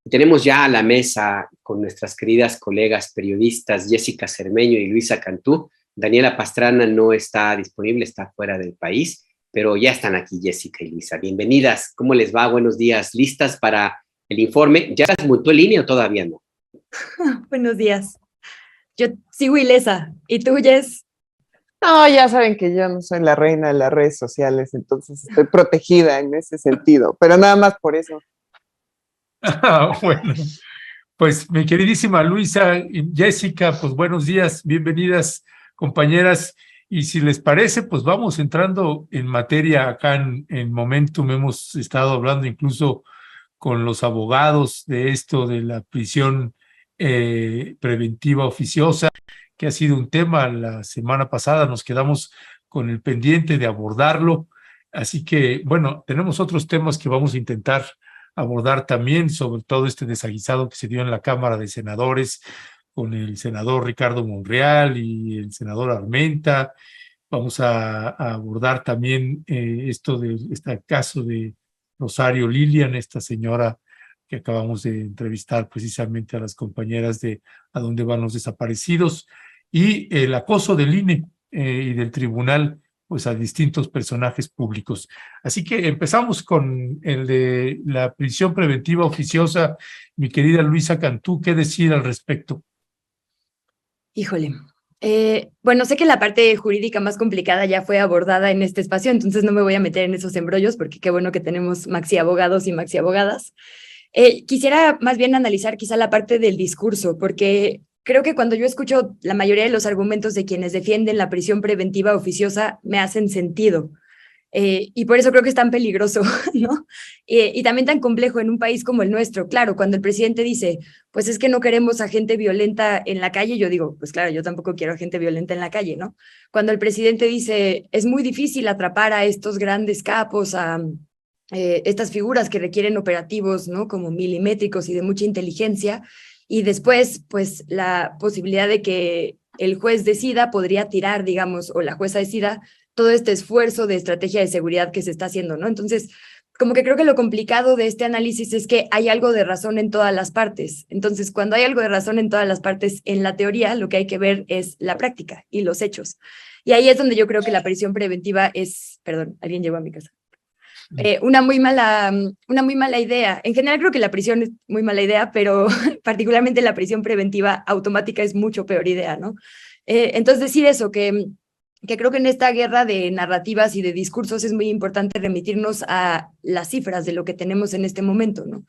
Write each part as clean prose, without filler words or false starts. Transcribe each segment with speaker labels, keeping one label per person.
Speaker 1: Tenemos ya a la mesa con nuestras queridas colegas periodistas Jessica Cermeño y Luisa Cantú. Daniela Pastrana no está disponible, está fuera del país, pero ya están aquí Jessica y Luisa. Bienvenidas, ¿cómo les va? Buenos días. ¿Listas para el informe? ¿Ya las montó en línea o todavía no?
Speaker 2: Buenos días. Yo sigo ilesa. ¿Y tú, Jess?
Speaker 3: No, ya saben que yo no soy la reina de las redes sociales, entonces estoy protegida en ese sentido, pero nada más por eso.
Speaker 4: Bueno, pues mi queridísima Luisa y Jessica, pues buenos días, bienvenidas compañeras, y si les parece, pues vamos entrando en materia acá en Momentum. Hemos estado hablando incluso con los abogados de esto de la prisión preventiva oficiosa, que ha sido un tema. La semana pasada nos quedamos con el pendiente de abordarlo, así que bueno, tenemos otros temas que vamos a intentar abordar también, sobre todo este desaguisado que se dio en la Cámara de Senadores con el senador Ricardo Monreal y el senador Armenta. Vamos a abordar también esto de este caso de Rosario Lilian, esta señora que acabamos de entrevistar precisamente a las compañeras de A dónde van los desaparecidos, y el acoso del INE y del tribunal pues a distintos personajes públicos. Así que empezamos con el de la prisión preventiva oficiosa. Mi querida Luisa Cantú, ¿qué decir al respecto?
Speaker 2: Híjole. Bueno, sé que la parte jurídica más complicada ya fue abordada en este espacio, entonces no me voy a meter en esos embrollos porque qué bueno que tenemos maxi abogados y maxi abogadas. Quisiera más bien analizar quizá la parte del discurso, porque creo que cuando yo escucho la mayoría de los argumentos de quienes defienden la prisión preventiva oficiosa me hacen sentido. Y por eso creo que es tan peligroso, ¿no? Y también tan complejo en un país como el nuestro. Claro, cuando el presidente dice, pues es que no queremos a gente violenta en la calle, yo digo, pues claro, yo tampoco quiero a gente violenta en la calle, ¿no? Cuando el presidente dice, es muy difícil atrapar a estos grandes capos, a estas figuras que requieren operativos, ¿no? Como milimétricos y de mucha inteligencia, y después, pues la posibilidad de que el juez decida, podría tirar, digamos, o la jueza decida, todo este esfuerzo de estrategia de seguridad que se está haciendo, ¿no? Entonces, como que creo que lo complicado de este análisis es que hay algo de razón en todas las partes. Entonces, cuando hay algo de razón en todas las partes, en la teoría, lo que hay que ver es la práctica y los hechos. Y ahí es donde yo creo que la prisión preventiva es, perdón, alguien llegó a mi casa. Una muy mala idea. En general creo que la prisión es muy mala idea, pero particularmente la prisión preventiva automática es mucho peor idea, ¿no? Entonces decir eso, que creo que en esta guerra de narrativas y de discursos es muy importante remitirnos a las cifras de lo que tenemos en este momento, ¿no?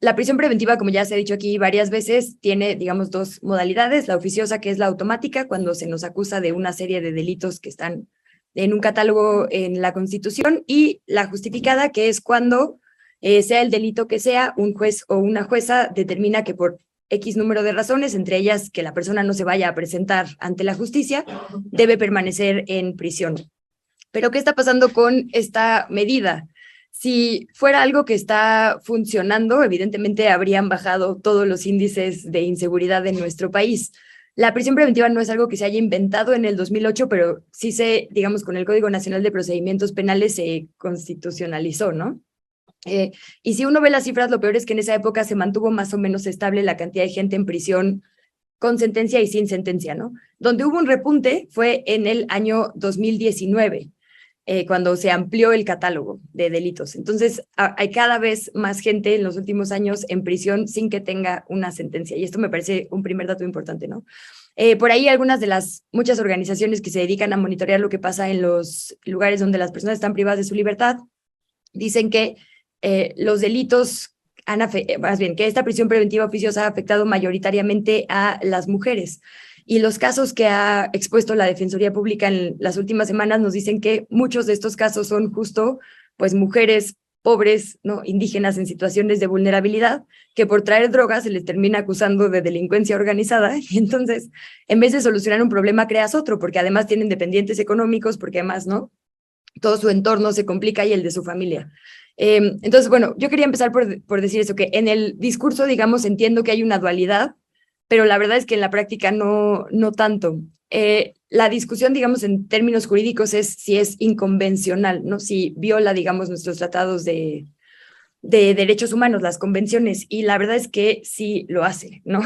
Speaker 2: La prisión preventiva, como ya se ha dicho aquí varias veces, tiene, digamos, dos modalidades: la oficiosa, que es la automática, cuando se nos acusa de una serie de delitos que están en un catálogo en la Constitución, y la justificada, que es cuando, sea el delito que sea, un juez o una jueza determina que por X número de razones, entre ellas que la persona no se vaya a presentar ante la justicia, debe permanecer en prisión. Pero ¿qué está pasando con esta medida? Si fuera algo que está funcionando, evidentemente habrían bajado todos los índices de inseguridad en nuestro país. La prisión preventiva no es algo que se haya inventado en el 2008, pero sí digamos, con el Código Nacional de Procedimientos Penales se constitucionalizó, ¿no? Y si uno ve las cifras, lo peor es que en esa época se mantuvo más o menos estable la cantidad de gente en prisión con sentencia y sin sentencia, ¿no? Donde hubo un repunte fue en el año 2019, cuando se amplió el catálogo de delitos. Entonces, hay cada vez más gente en los últimos años en prisión sin que tenga una sentencia. Y esto me parece un primer dato importante, ¿no? Por ahí algunas de las muchas organizaciones que se dedican a monitorear lo que pasa en los lugares donde las personas están privadas de su libertad dicen que los delitos más bien, que esta prisión preventiva oficiosa ha afectado mayoritariamente a las mujeres. Y los casos que ha expuesto la Defensoría Pública en las últimas semanas nos dicen que muchos de estos casos son justo, pues, mujeres pobres, ¿no? Indígenas en situaciones de vulnerabilidad, que por traer drogas se les termina acusando de delincuencia organizada, y entonces, en vez de solucionar un problema, creas otro, porque además tienen dependientes económicos, porque además, ¿no?, todo su entorno se complica y el de su familia. Entonces, bueno, yo quería empezar por decir eso, que en el discurso, digamos, entiendo que hay una dualidad, pero la verdad es que en la práctica no tanto. La discusión, digamos, en términos jurídicos es si es inconvencional, ¿no? Si viola, digamos, nuestros tratados de de derechos humanos, las convenciones, y la verdad es que sí lo hace, ¿no?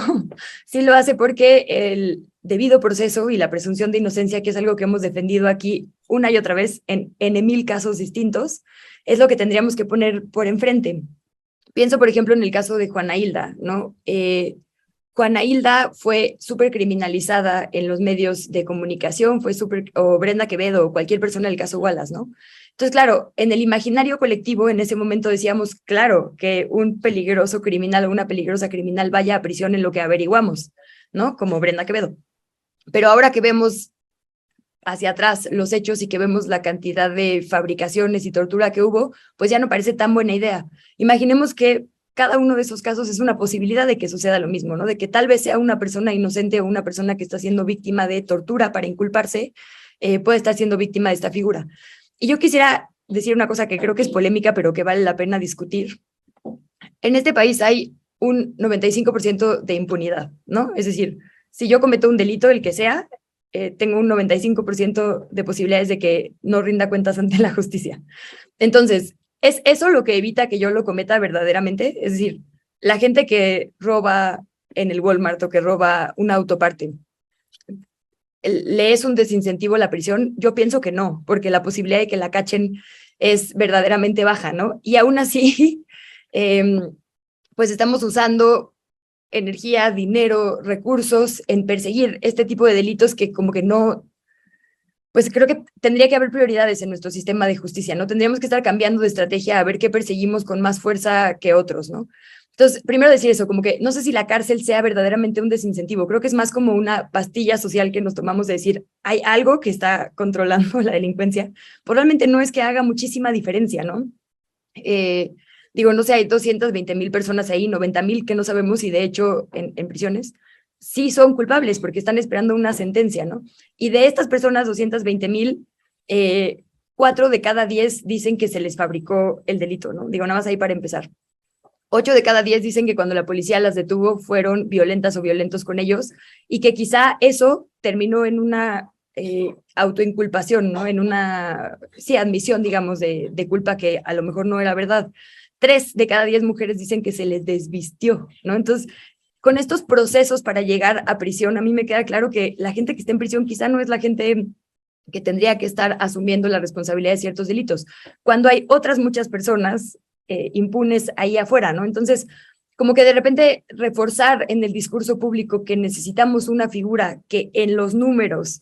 Speaker 2: Sí lo hace porque el debido proceso y la presunción de inocencia, que es algo que hemos defendido aquí una y otra vez en 1000 casos distintos, es lo que tendríamos que poner por enfrente. Pienso, por ejemplo, en el caso de Juana Hilda, ¿no? Juana Hilda fue súper criminalizada en los medios de comunicación, o Brenda Quevedo, o cualquier persona del caso Wallace, ¿no? Entonces, claro, en el imaginario colectivo en ese momento decíamos, claro, que un peligroso criminal o una peligrosa criminal vaya a prisión en lo que averiguamos, ¿no? Como Brenda Quevedo. Pero ahora que vemos hacia atrás los hechos y que vemos la cantidad de fabricaciones y tortura que hubo, pues ya no parece tan buena idea. Imaginemos que cada uno de esos casos es una posibilidad de que suceda lo mismo, ¿no? De que tal vez sea una persona inocente o una persona que está siendo víctima de tortura para inculparse, puede estar siendo víctima de esta figura. Y yo quisiera decir una cosa que creo que es polémica, pero que vale la pena discutir. En este país hay un 95% de impunidad, ¿no? Es decir, si yo cometo un delito, el que sea, tengo un 95% de posibilidades de que no rinda cuentas ante la justicia. Entonces, ¿es eso lo que evita que yo lo cometa verdaderamente? Es decir, la gente que roba en el Walmart o que roba una autoparte, ¿le es un desincentivo la prisión? Yo pienso que no, porque la posibilidad de que la cachen es verdaderamente baja, ¿no? Y aún así, pues estamos usando energía, dinero, recursos en perseguir este tipo de delitos que como que no, pues creo que tendría que haber prioridades en nuestro sistema de justicia, ¿no? Tendríamos que estar cambiando de estrategia a ver qué perseguimos con más fuerza que otros, ¿no? Entonces, primero decir eso, como que no sé si la cárcel sea verdaderamente un desincentivo, creo que es más como una pastilla social que nos tomamos de decir, hay algo que está controlando la delincuencia, probablemente no es que haga muchísima diferencia, ¿no? Digo, no sé, hay 220,000 personas ahí, 90,000 que no sabemos y de hecho en prisiones sí son culpables porque están esperando una sentencia, ¿no? Y de estas personas, 220,000, 4 de cada 10 dicen que se les fabricó el delito, ¿no? Digo, nada más ahí para empezar. 8 de cada 10 dicen que cuando la policía las detuvo fueron violentas o violentos con ellos y que quizá eso terminó en una autoinculpación, ¿no? En una, sí, admisión, digamos, de culpa que a lo mejor no era verdad. 3 de cada 10 mujeres dicen que se les desvistió, ¿no? Entonces, con estos procesos para llegar a prisión, a mí me queda claro que la gente que está en prisión quizá no es la gente que tendría que estar asumiendo la responsabilidad de ciertos delitos, cuando hay otras muchas personas impunes ahí afuera, ¿no? Entonces, como que de repente reforzar en el discurso público que necesitamos una figura que en los números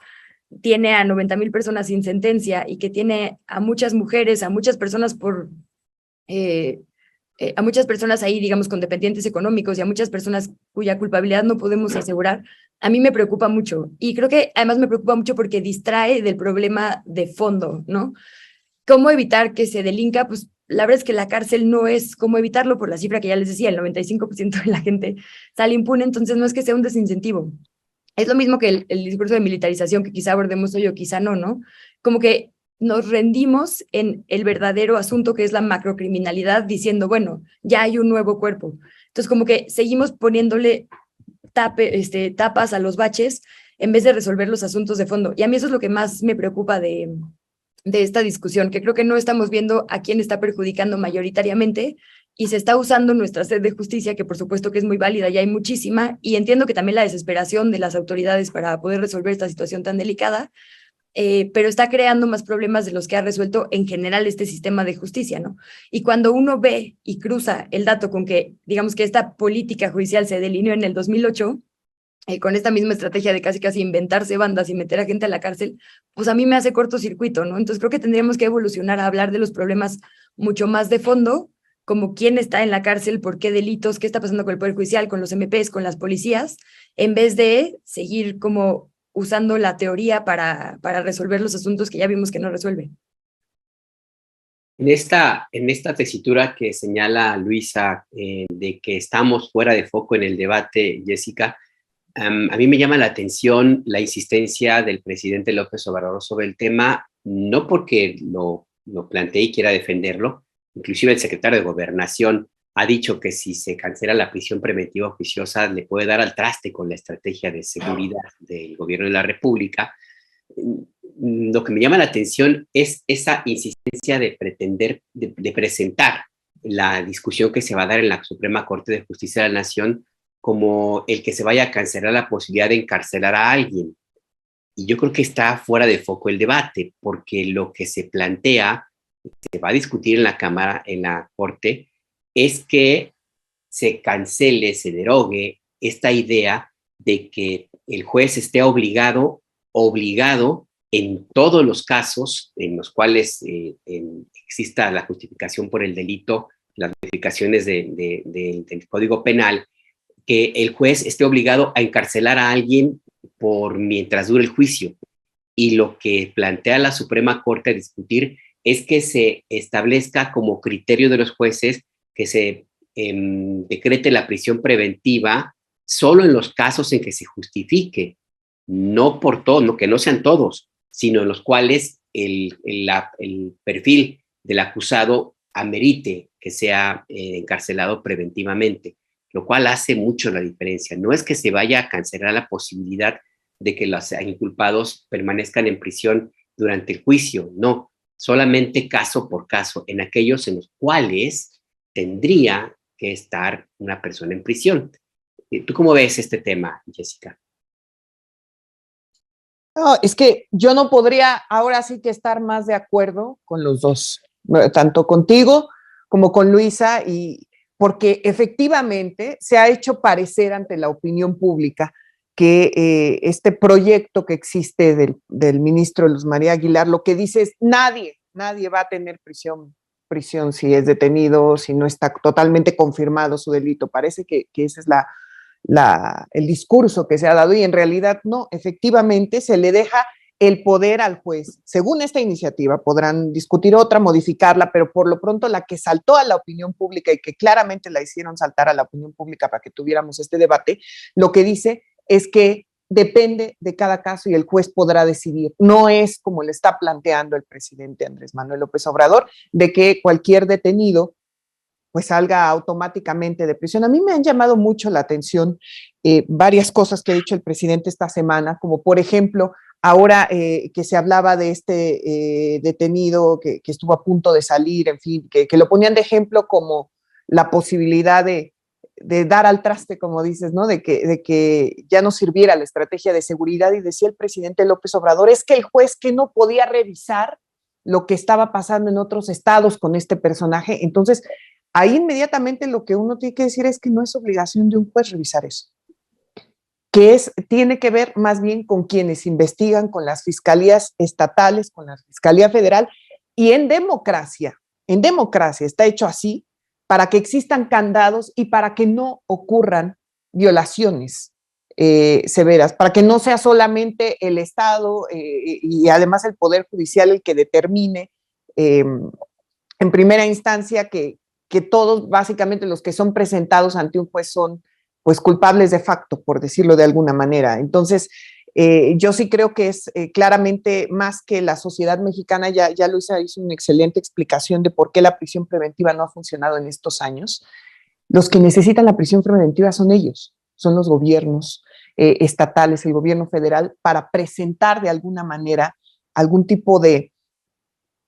Speaker 2: tiene a 90,000 personas sin sentencia y que tiene a muchas mujeres, a muchas personas a muchas personas ahí, digamos, con dependientes económicos y a muchas personas cuya culpabilidad no podemos asegurar, a mí me preocupa mucho. Y creo que además me preocupa mucho porque distrae del problema de fondo, ¿no? ¿Cómo evitar que se delinca? Pues la verdad es que la cárcel no es cómo evitarlo por la cifra que ya les decía, el 95% de la gente sale impune, entonces no es que sea un desincentivo. Es lo mismo que el discurso de militarización que quizá abordemos hoy o quizá no, ¿no? Como que nos rendimos en el verdadero asunto que es la macrocriminalidad diciendo, bueno, ya hay un nuevo cuerpo. Entonces como que seguimos poniéndole tapas a los baches en vez de resolver los asuntos de fondo. Y a mí eso es lo que más me preocupa de esta discusión, que creo que no estamos viendo a quién está perjudicando mayoritariamente y se está usando nuestra sed de justicia, que por supuesto que es muy válida y hay muchísima, y entiendo que también la desesperación de las autoridades para poder resolver esta situación tan delicada, pero está creando más problemas de los que ha resuelto en general este sistema de justicia, ¿no? Y cuando uno ve y cruza el dato con que, digamos que esta política judicial se delineó en el 2008, con esta misma estrategia de casi inventarse bandas y meter a gente a la cárcel, pues a mí me hace cortocircuito, ¿no? Entonces creo que tendríamos que evolucionar a hablar de los problemas mucho más de fondo, como quién está en la cárcel, por qué delitos, qué está pasando con el Poder Judicial, con los MPs, con las policías, en vez de seguir como usando la teoría para resolver los asuntos que ya vimos que no resuelve.
Speaker 1: En esta tesitura que señala Luisa de que estamos fuera de foco en el debate, Jessica, a mí me llama la atención la insistencia del presidente López Obrador sobre el tema, no porque lo plantee y quiera defenderlo, inclusive el secretario de Gobernación ha dicho que si se cancela la prisión preventiva oficiosa le puede dar al traste con la estrategia de seguridad del gobierno de la República. Lo que me llama la atención es esa insistencia de pretender, de presentar la discusión que se va a dar en la Suprema Corte de Justicia de la Nación como el que se vaya a cancelar la posibilidad de encarcelar a alguien. Y yo creo que está fuera de foco el debate, porque lo que se plantea, se va a discutir en la Cámara, en la Corte, es que se cancele, se derogue esta idea de que el juez esté obligado en todos los casos en los cuales exista la justificación por el delito, las modificaciones del Código Penal, que el juez esté obligado a encarcelar a alguien por mientras dure el juicio. Y lo que plantea la Suprema Corte a discutir es que se establezca como criterio de los jueces que se decrete la prisión preventiva solo en los casos en que se justifique, no por todo, no, que no sean todos, sino en los cuales el perfil del acusado amerite que sea encarcelado preventivamente, lo cual hace mucho la diferencia. No es que se vaya a cancelar la posibilidad de que los inculpados permanezcan en prisión durante el juicio, no, solamente caso por caso, en aquellos en los cuales tendría que estar una persona en prisión. ¿Tú cómo ves este tema, Jessica?
Speaker 3: No, es que yo no podría ahora sí que estar más de acuerdo con los dos, tanto contigo como con Luisa, y porque efectivamente se ha hecho parecer ante la opinión pública que este proyecto que existe del ministro Luz María Aguilar, lo que dice es nadie va a tener prisión si es detenido, si no está totalmente confirmado su delito. Parece que ese es el discurso que se ha dado, y en realidad no, efectivamente se le deja el poder al juez. Según esta iniciativa podrán discutir otra, modificarla, pero por lo pronto la que saltó a la opinión pública y que claramente la hicieron saltar a la opinión pública para que tuviéramos este debate, lo que dice es que depende de cada caso y el juez podrá decidir. No es como le está planteando el presidente Andrés Manuel López Obrador, de que cualquier detenido pues salga automáticamente de prisión. A mí me han llamado mucho la atención varias cosas que ha dicho el presidente esta semana, como por ejemplo, ahora que se hablaba de este detenido que estuvo a punto de salir, en fin, que lo ponían de ejemplo como la posibilidad de dar al traste, como dices, ¿no? De que ya no sirviera la estrategia de seguridad, y decía el presidente López Obrador, es que el juez que no podía revisar lo que estaba pasando en otros estados con este personaje. Entonces, ahí inmediatamente lo que uno tiene que decir es que no es obligación de un juez revisar eso, que tiene que ver más bien con quienes investigan, con las fiscalías estatales, con la Fiscalía Federal, y en democracia está hecho así para que existan candados y para que no ocurran violaciones severas, para que no sea solamente el Estado y además el Poder Judicial el que determine en primera instancia que todos básicamente los que son presentados ante un juez son pues culpables de facto, por decirlo de alguna manera. Entonces, yo sí creo que es claramente más que la sociedad mexicana, ya Luisa hizo una excelente explicación de por qué la prisión preventiva no ha funcionado en estos años. Los que necesitan la prisión preventiva son ellos, son los gobiernos estatales, el gobierno federal, para presentar de alguna manera algún tipo de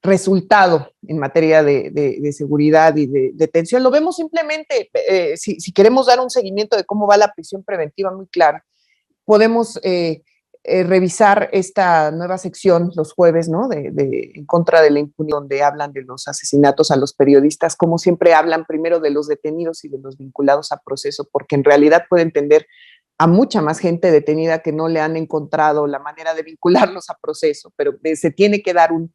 Speaker 3: resultado en materia de seguridad y de detención. Lo vemos simplemente, si queremos dar un seguimiento de cómo va la prisión preventiva muy clara, podemos revisar esta nueva sección los jueves, ¿no? En contra de la impunidad, donde hablan de los asesinatos a los periodistas, como siempre hablan primero de los detenidos y de los vinculados a proceso, porque en realidad pueden tener a mucha más gente detenida que no le han encontrado la manera de vincularlos a proceso, pero se tiene que dar un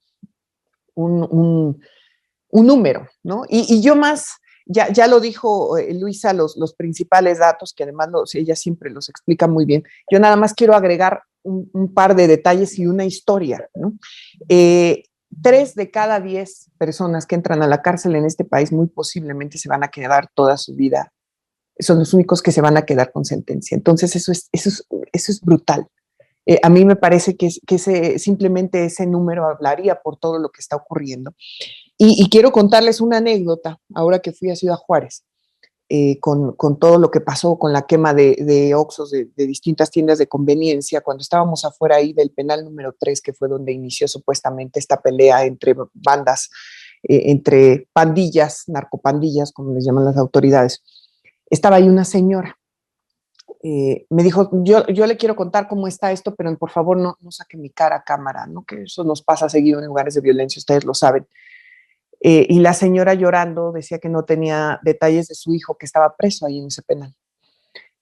Speaker 3: número, ¿no? Y yo más, ya lo dijo Luisa, los principales datos, que además ella siempre los explica muy bien. Yo nada más quiero agregar un par de detalles y una historia, ¿no? 3 de cada 10 personas que entran a la cárcel en este país muy posiblemente se van a quedar toda su vida, son los únicos que se van a quedar con sentencia. Entonces eso es brutal. A mí me parece que simplemente ese número hablaría por todo lo que está ocurriendo. Y quiero contarles una anécdota, ahora que fui a Ciudad Juárez, con todo lo que pasó con la quema de Oxxos, de distintas tiendas de conveniencia, cuando estábamos afuera ahí del penal número 3, que fue donde inició supuestamente esta pelea entre bandas entre pandillas, narcopandillas, como les llaman las autoridades. Estaba ahí una señora. Me dijo, yo le quiero contar cómo está esto, pero por favor no saque mi cara a cámara, ¿no? Que eso nos pasa seguido en lugares de violencia, ustedes lo saben. Y la señora llorando decía que no tenía detalles de su hijo que estaba preso ahí en ese penal,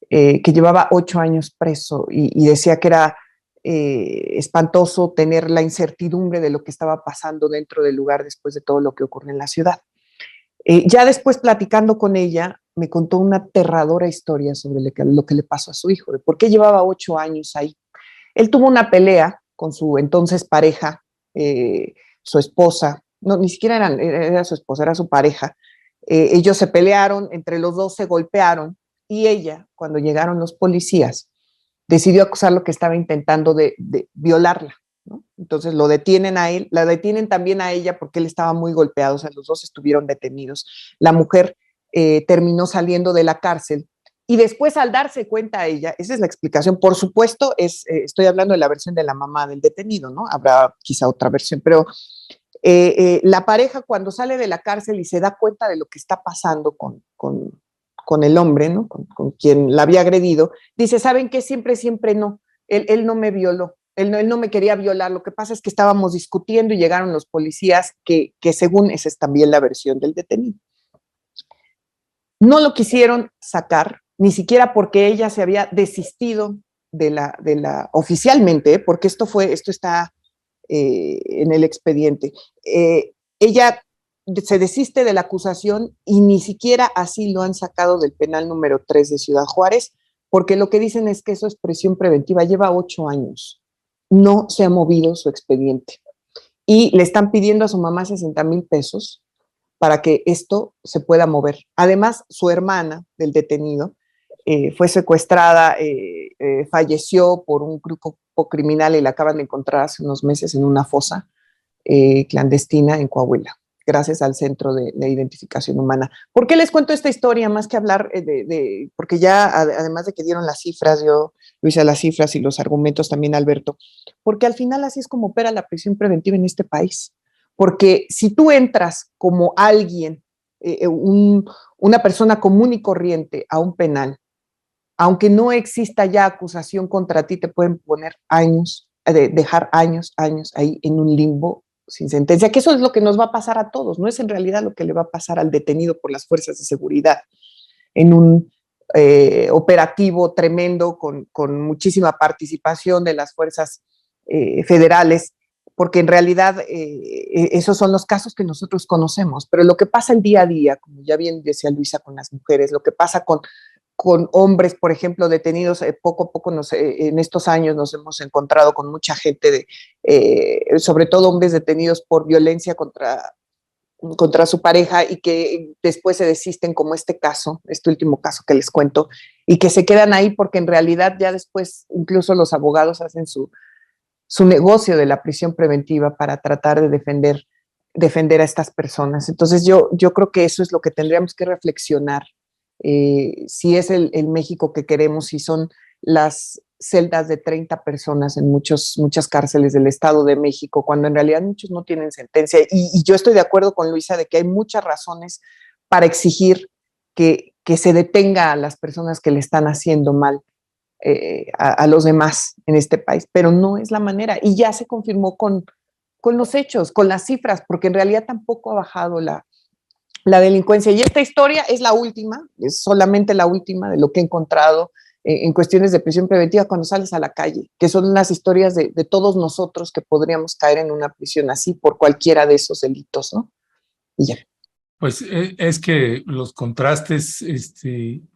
Speaker 3: que llevaba 8 años preso y decía que era espantoso tener la incertidumbre de lo que estaba pasando dentro del lugar después de todo lo que ocurre en la ciudad. Ya después, platicando con ella, me contó una aterradora historia sobre lo que le pasó a su hijo, de por qué llevaba 8 años ahí. Él tuvo una pelea con su entonces pareja, su esposa, no, ni siquiera era su esposa, era su pareja. Ellos se pelearon, entre los dos se golpearon, y ella, cuando llegaron los policías, decidió acusarlo que estaba intentando de violarla, ¿no? Entonces lo detienen a él, la detienen también a ella porque él estaba muy golpeado, o sea, los dos estuvieron detenidos. La mujer terminó saliendo de la cárcel y después, al darse cuenta ella, esa es la explicación, por supuesto, estoy hablando de la versión de la mamá del detenido, ¿no? Habrá quizá otra versión, pero la pareja, cuando sale de la cárcel y se da cuenta de lo que está pasando con el hombre, ¿no? Con quien la había agredido, dice, ¿saben qué? Siempre no. Él no me violó, él no me quería violar, lo que pasa es que estábamos discutiendo y llegaron los policías, que según esa es también la versión del detenido. No lo quisieron sacar, ni siquiera porque ella se había desistido oficialmente, porque esto está en el expediente. Ella se desiste de la acusación y ni siquiera así lo han sacado del penal número 3 de Ciudad Juárez, porque lo que dicen es que eso es prisión preventiva, lleva 8 años, no se ha movido su expediente y le están pidiendo a su mamá 60,000 pesos para que esto se pueda mover. Además, su hermana del detenido fue secuestrada, falleció por un grupo criminal y la acaban de encontrar hace unos meses en una fosa clandestina en Coahuila, gracias al Centro de Identificación Humana. ¿Por qué les cuento esta historia? Más que hablar porque ya, además de que dieron las cifras, yo lo hice las cifras y los argumentos también, Alberto, porque al final así es como opera la prisión preventiva en este país. Porque si tú entras como alguien, una persona común y corriente a un penal, aunque no exista ya acusación contra ti, te pueden poner años, dejar años ahí en un limbo sin sentencia, que eso es lo que nos va a pasar a todos, no es en realidad lo que le va a pasar al detenido por las fuerzas de seguridad en un operativo tremendo con muchísima participación de las fuerzas federales, porque en realidad esos son los casos que nosotros conocemos, pero lo que pasa el día a día, como ya bien decía Luisa, con las mujeres, lo que pasa con hombres, por ejemplo, detenidos, poco a poco en estos años nos hemos encontrado con mucha gente, sobre todo hombres detenidos por violencia contra su pareja y que después se desisten, como este último caso que les cuento, y que se quedan ahí porque en realidad ya después incluso los abogados hacen su negocio de la prisión preventiva para tratar de defender a estas personas. Entonces yo creo que eso es lo que tendríamos que reflexionar, si es el México que queremos, si son las celdas de 30 personas en muchas cárceles del Estado de México, cuando en realidad muchos no tienen sentencia. Y yo estoy de acuerdo con Luisa de que hay muchas razones para exigir que se detenga a las personas que le están haciendo mal a los demás en este país, pero no es la manera. Y ya se confirmó con los hechos, con las cifras, porque en realidad tampoco ha bajado la delincuencia. Y esta historia es la última, es solamente la última de lo que he encontrado en cuestiones de prisión preventiva cuando sales a la calle, que son las historias de todos nosotros que podríamos caer en una prisión así por cualquiera de esos delitos, ¿no? Y ya.
Speaker 4: Pues es que los contrastes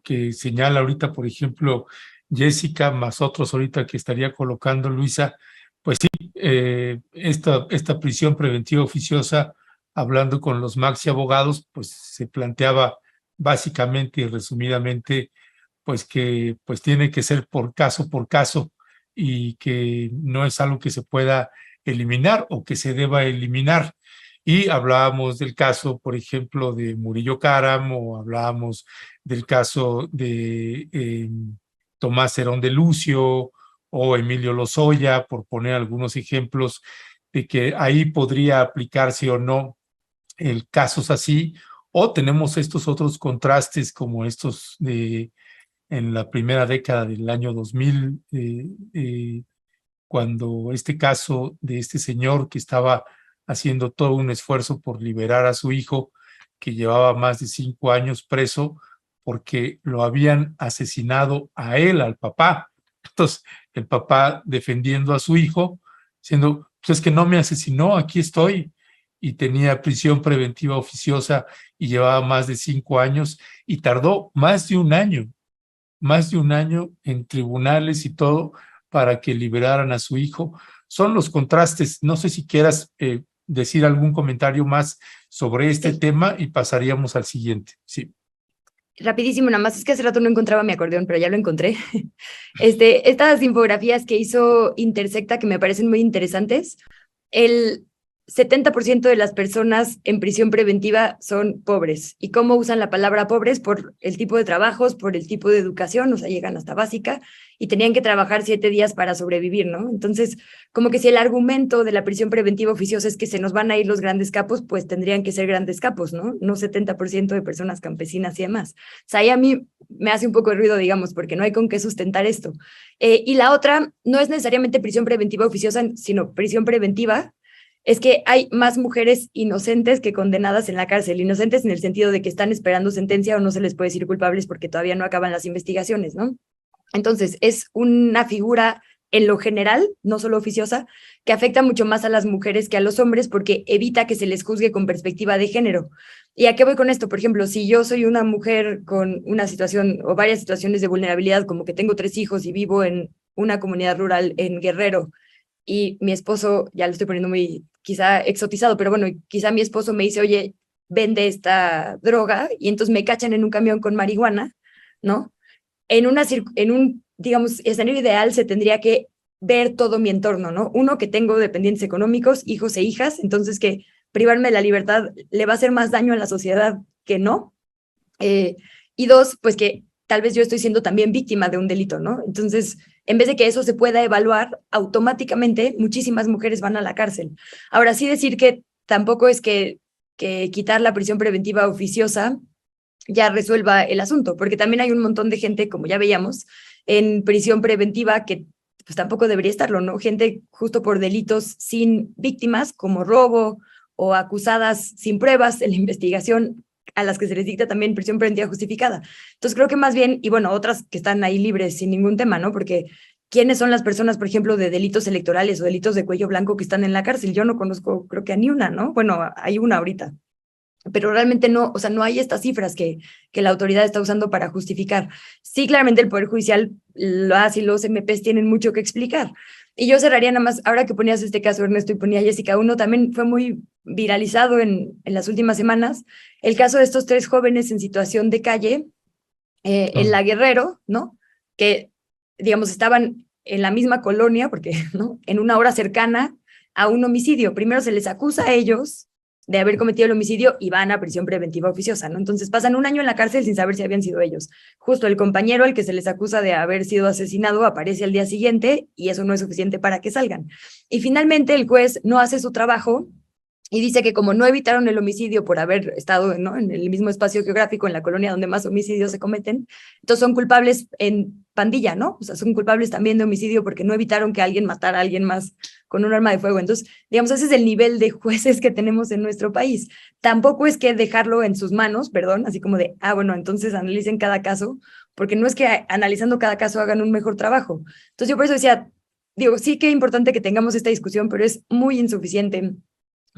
Speaker 4: que señala ahorita, por ejemplo, Jessica, más otros ahorita que estaría colocando Luisa, pues sí, esta prisión preventiva oficiosa, hablando con los maxi abogados, pues se planteaba básicamente y resumidamente, pues que pues tiene que ser por caso y que no es algo que se pueda eliminar o que se deba eliminar. Y hablábamos del caso, por ejemplo, de Murillo Karam, o hablábamos del caso de Tomás Herón de Lucio o Emilio Lozoya, por poner algunos ejemplos de que ahí podría aplicarse o no casos así, o tenemos estos otros contrastes como estos en la primera década del año 2000, cuando este caso de este señor que estaba haciendo todo un esfuerzo por liberar a su hijo, que llevaba más de 5 años preso porque lo habían asesinado a él, al papá. Entonces, el papá defendiendo a su hijo, diciendo, pues es que no me asesinó, aquí estoy. Y tenía prisión preventiva oficiosa y llevaba más de 5 años y tardó más de un año en tribunales y todo para que liberaran a su hijo. Son los contrastes. No sé si quieras decir algún comentario más sobre este tema y pasaríamos al siguiente. Sí.
Speaker 2: Rapidísimo, nada más es que hace rato no encontraba mi acordeón, pero ya lo encontré. Estas infografías que hizo Intersecta, que me parecen muy interesantes, el 70% de las personas en prisión preventiva son pobres. ¿Y cómo usan la palabra pobres? Por el tipo de trabajos, por el tipo de educación, o sea, llegan hasta básica y tenían que trabajar 7 días para sobrevivir, ¿no? Entonces, como que si el argumento de la prisión preventiva oficiosa es que se nos van a ir los grandes capos, pues tendrían que ser grandes capos, ¿no? No 70% de personas campesinas y demás. O sea, ahí a mí me hace un poco de ruido, digamos, porque no hay con qué sustentar esto. Y la otra no es necesariamente prisión preventiva oficiosa, sino prisión preventiva, es que hay más mujeres inocentes que condenadas en la cárcel, inocentes en el sentido de que están esperando sentencia o no se les puede decir culpables porque todavía no acaban las investigaciones, ¿no? Entonces, es una figura en lo general, no solo oficiosa, que afecta mucho más a las mujeres que a los hombres porque evita que se les juzgue con perspectiva de género. ¿Y a qué voy con esto? Por ejemplo, si yo soy una mujer con una situación o varias situaciones de vulnerabilidad, como que tengo 3 hijos y vivo en una comunidad rural en Guerrero, y mi esposo, ya lo estoy poniendo muy quizá exotizado, pero bueno, quizá mi esposo me dice, oye, vende esta droga, y entonces me cachan en un camión con marihuana, ¿no? En un, digamos, escenario ideal se tendría que ver todo mi entorno, ¿no? Uno, que tengo dependientes económicos, hijos e hijas, entonces que privarme de la libertad le va a hacer más daño a la sociedad que no. Y 2, pues que tal vez yo estoy siendo también víctima de un delito, ¿no? Entonces, en vez de que eso se pueda evaluar, automáticamente muchísimas mujeres van a la cárcel. Ahora, sí decir que tampoco es que quitar la prisión preventiva oficiosa ya resuelva el asunto, porque también hay un montón de gente, como ya veíamos, en prisión preventiva que pues tampoco debería estarlo, ¿no? Gente justo por delitos sin víctimas, como robo o acusadas sin pruebas en la investigación, a las que se les dicta también prisión preventiva justificada. Entonces creo que más bien, y bueno, otras que están ahí libres sin ningún tema, ¿no? Porque ¿quiénes son las personas, por ejemplo, de delitos electorales o delitos de cuello blanco que están en la cárcel? Yo no conozco, creo que a ni una, ¿no? Bueno, hay una ahorita, pero realmente no, o sea, no hay estas cifras que la autoridad está usando para justificar. Sí, claramente el Poder Judicial, las y los MPs tienen mucho que explicar. Y yo cerraría nada más, ahora que ponías este caso, Ernesto, y ponía Jessica, uno también fue muy viralizado en las últimas semanas, el caso de estos 3 jóvenes en situación de calle en La Guerrero, ¿no? Que, digamos, estaban en la misma colonia, porque, ¿no? En una hora cercana a un homicidio. Primero se les acusa a ellos de haber cometido el homicidio y van a prisión preventiva oficiosa, ¿no? Entonces pasan un año en la cárcel sin saber si habían sido ellos. Justo el compañero al que se les acusa de haber sido asesinado aparece al día siguiente y eso no es suficiente para que salgan. Y finalmente el juez no hace su trabajo y dice que como no evitaron el homicidio por haber estado, ¿no?, en el mismo espacio geográfico, en la colonia donde más homicidios se cometen, entonces son culpables en pandilla, ¿no? O sea, son culpables también de homicidio porque no evitaron que alguien matara a alguien más con un arma de fuego. Entonces, digamos, ese es el nivel de jueces que tenemos en nuestro país. Tampoco es que dejarlo en sus manos, perdón, así como de, bueno, entonces analicen cada caso, porque no es que analizando cada caso hagan un mejor trabajo. Entonces, yo por eso decía, digo, sí que es importante que tengamos esta discusión, pero es muy insuficiente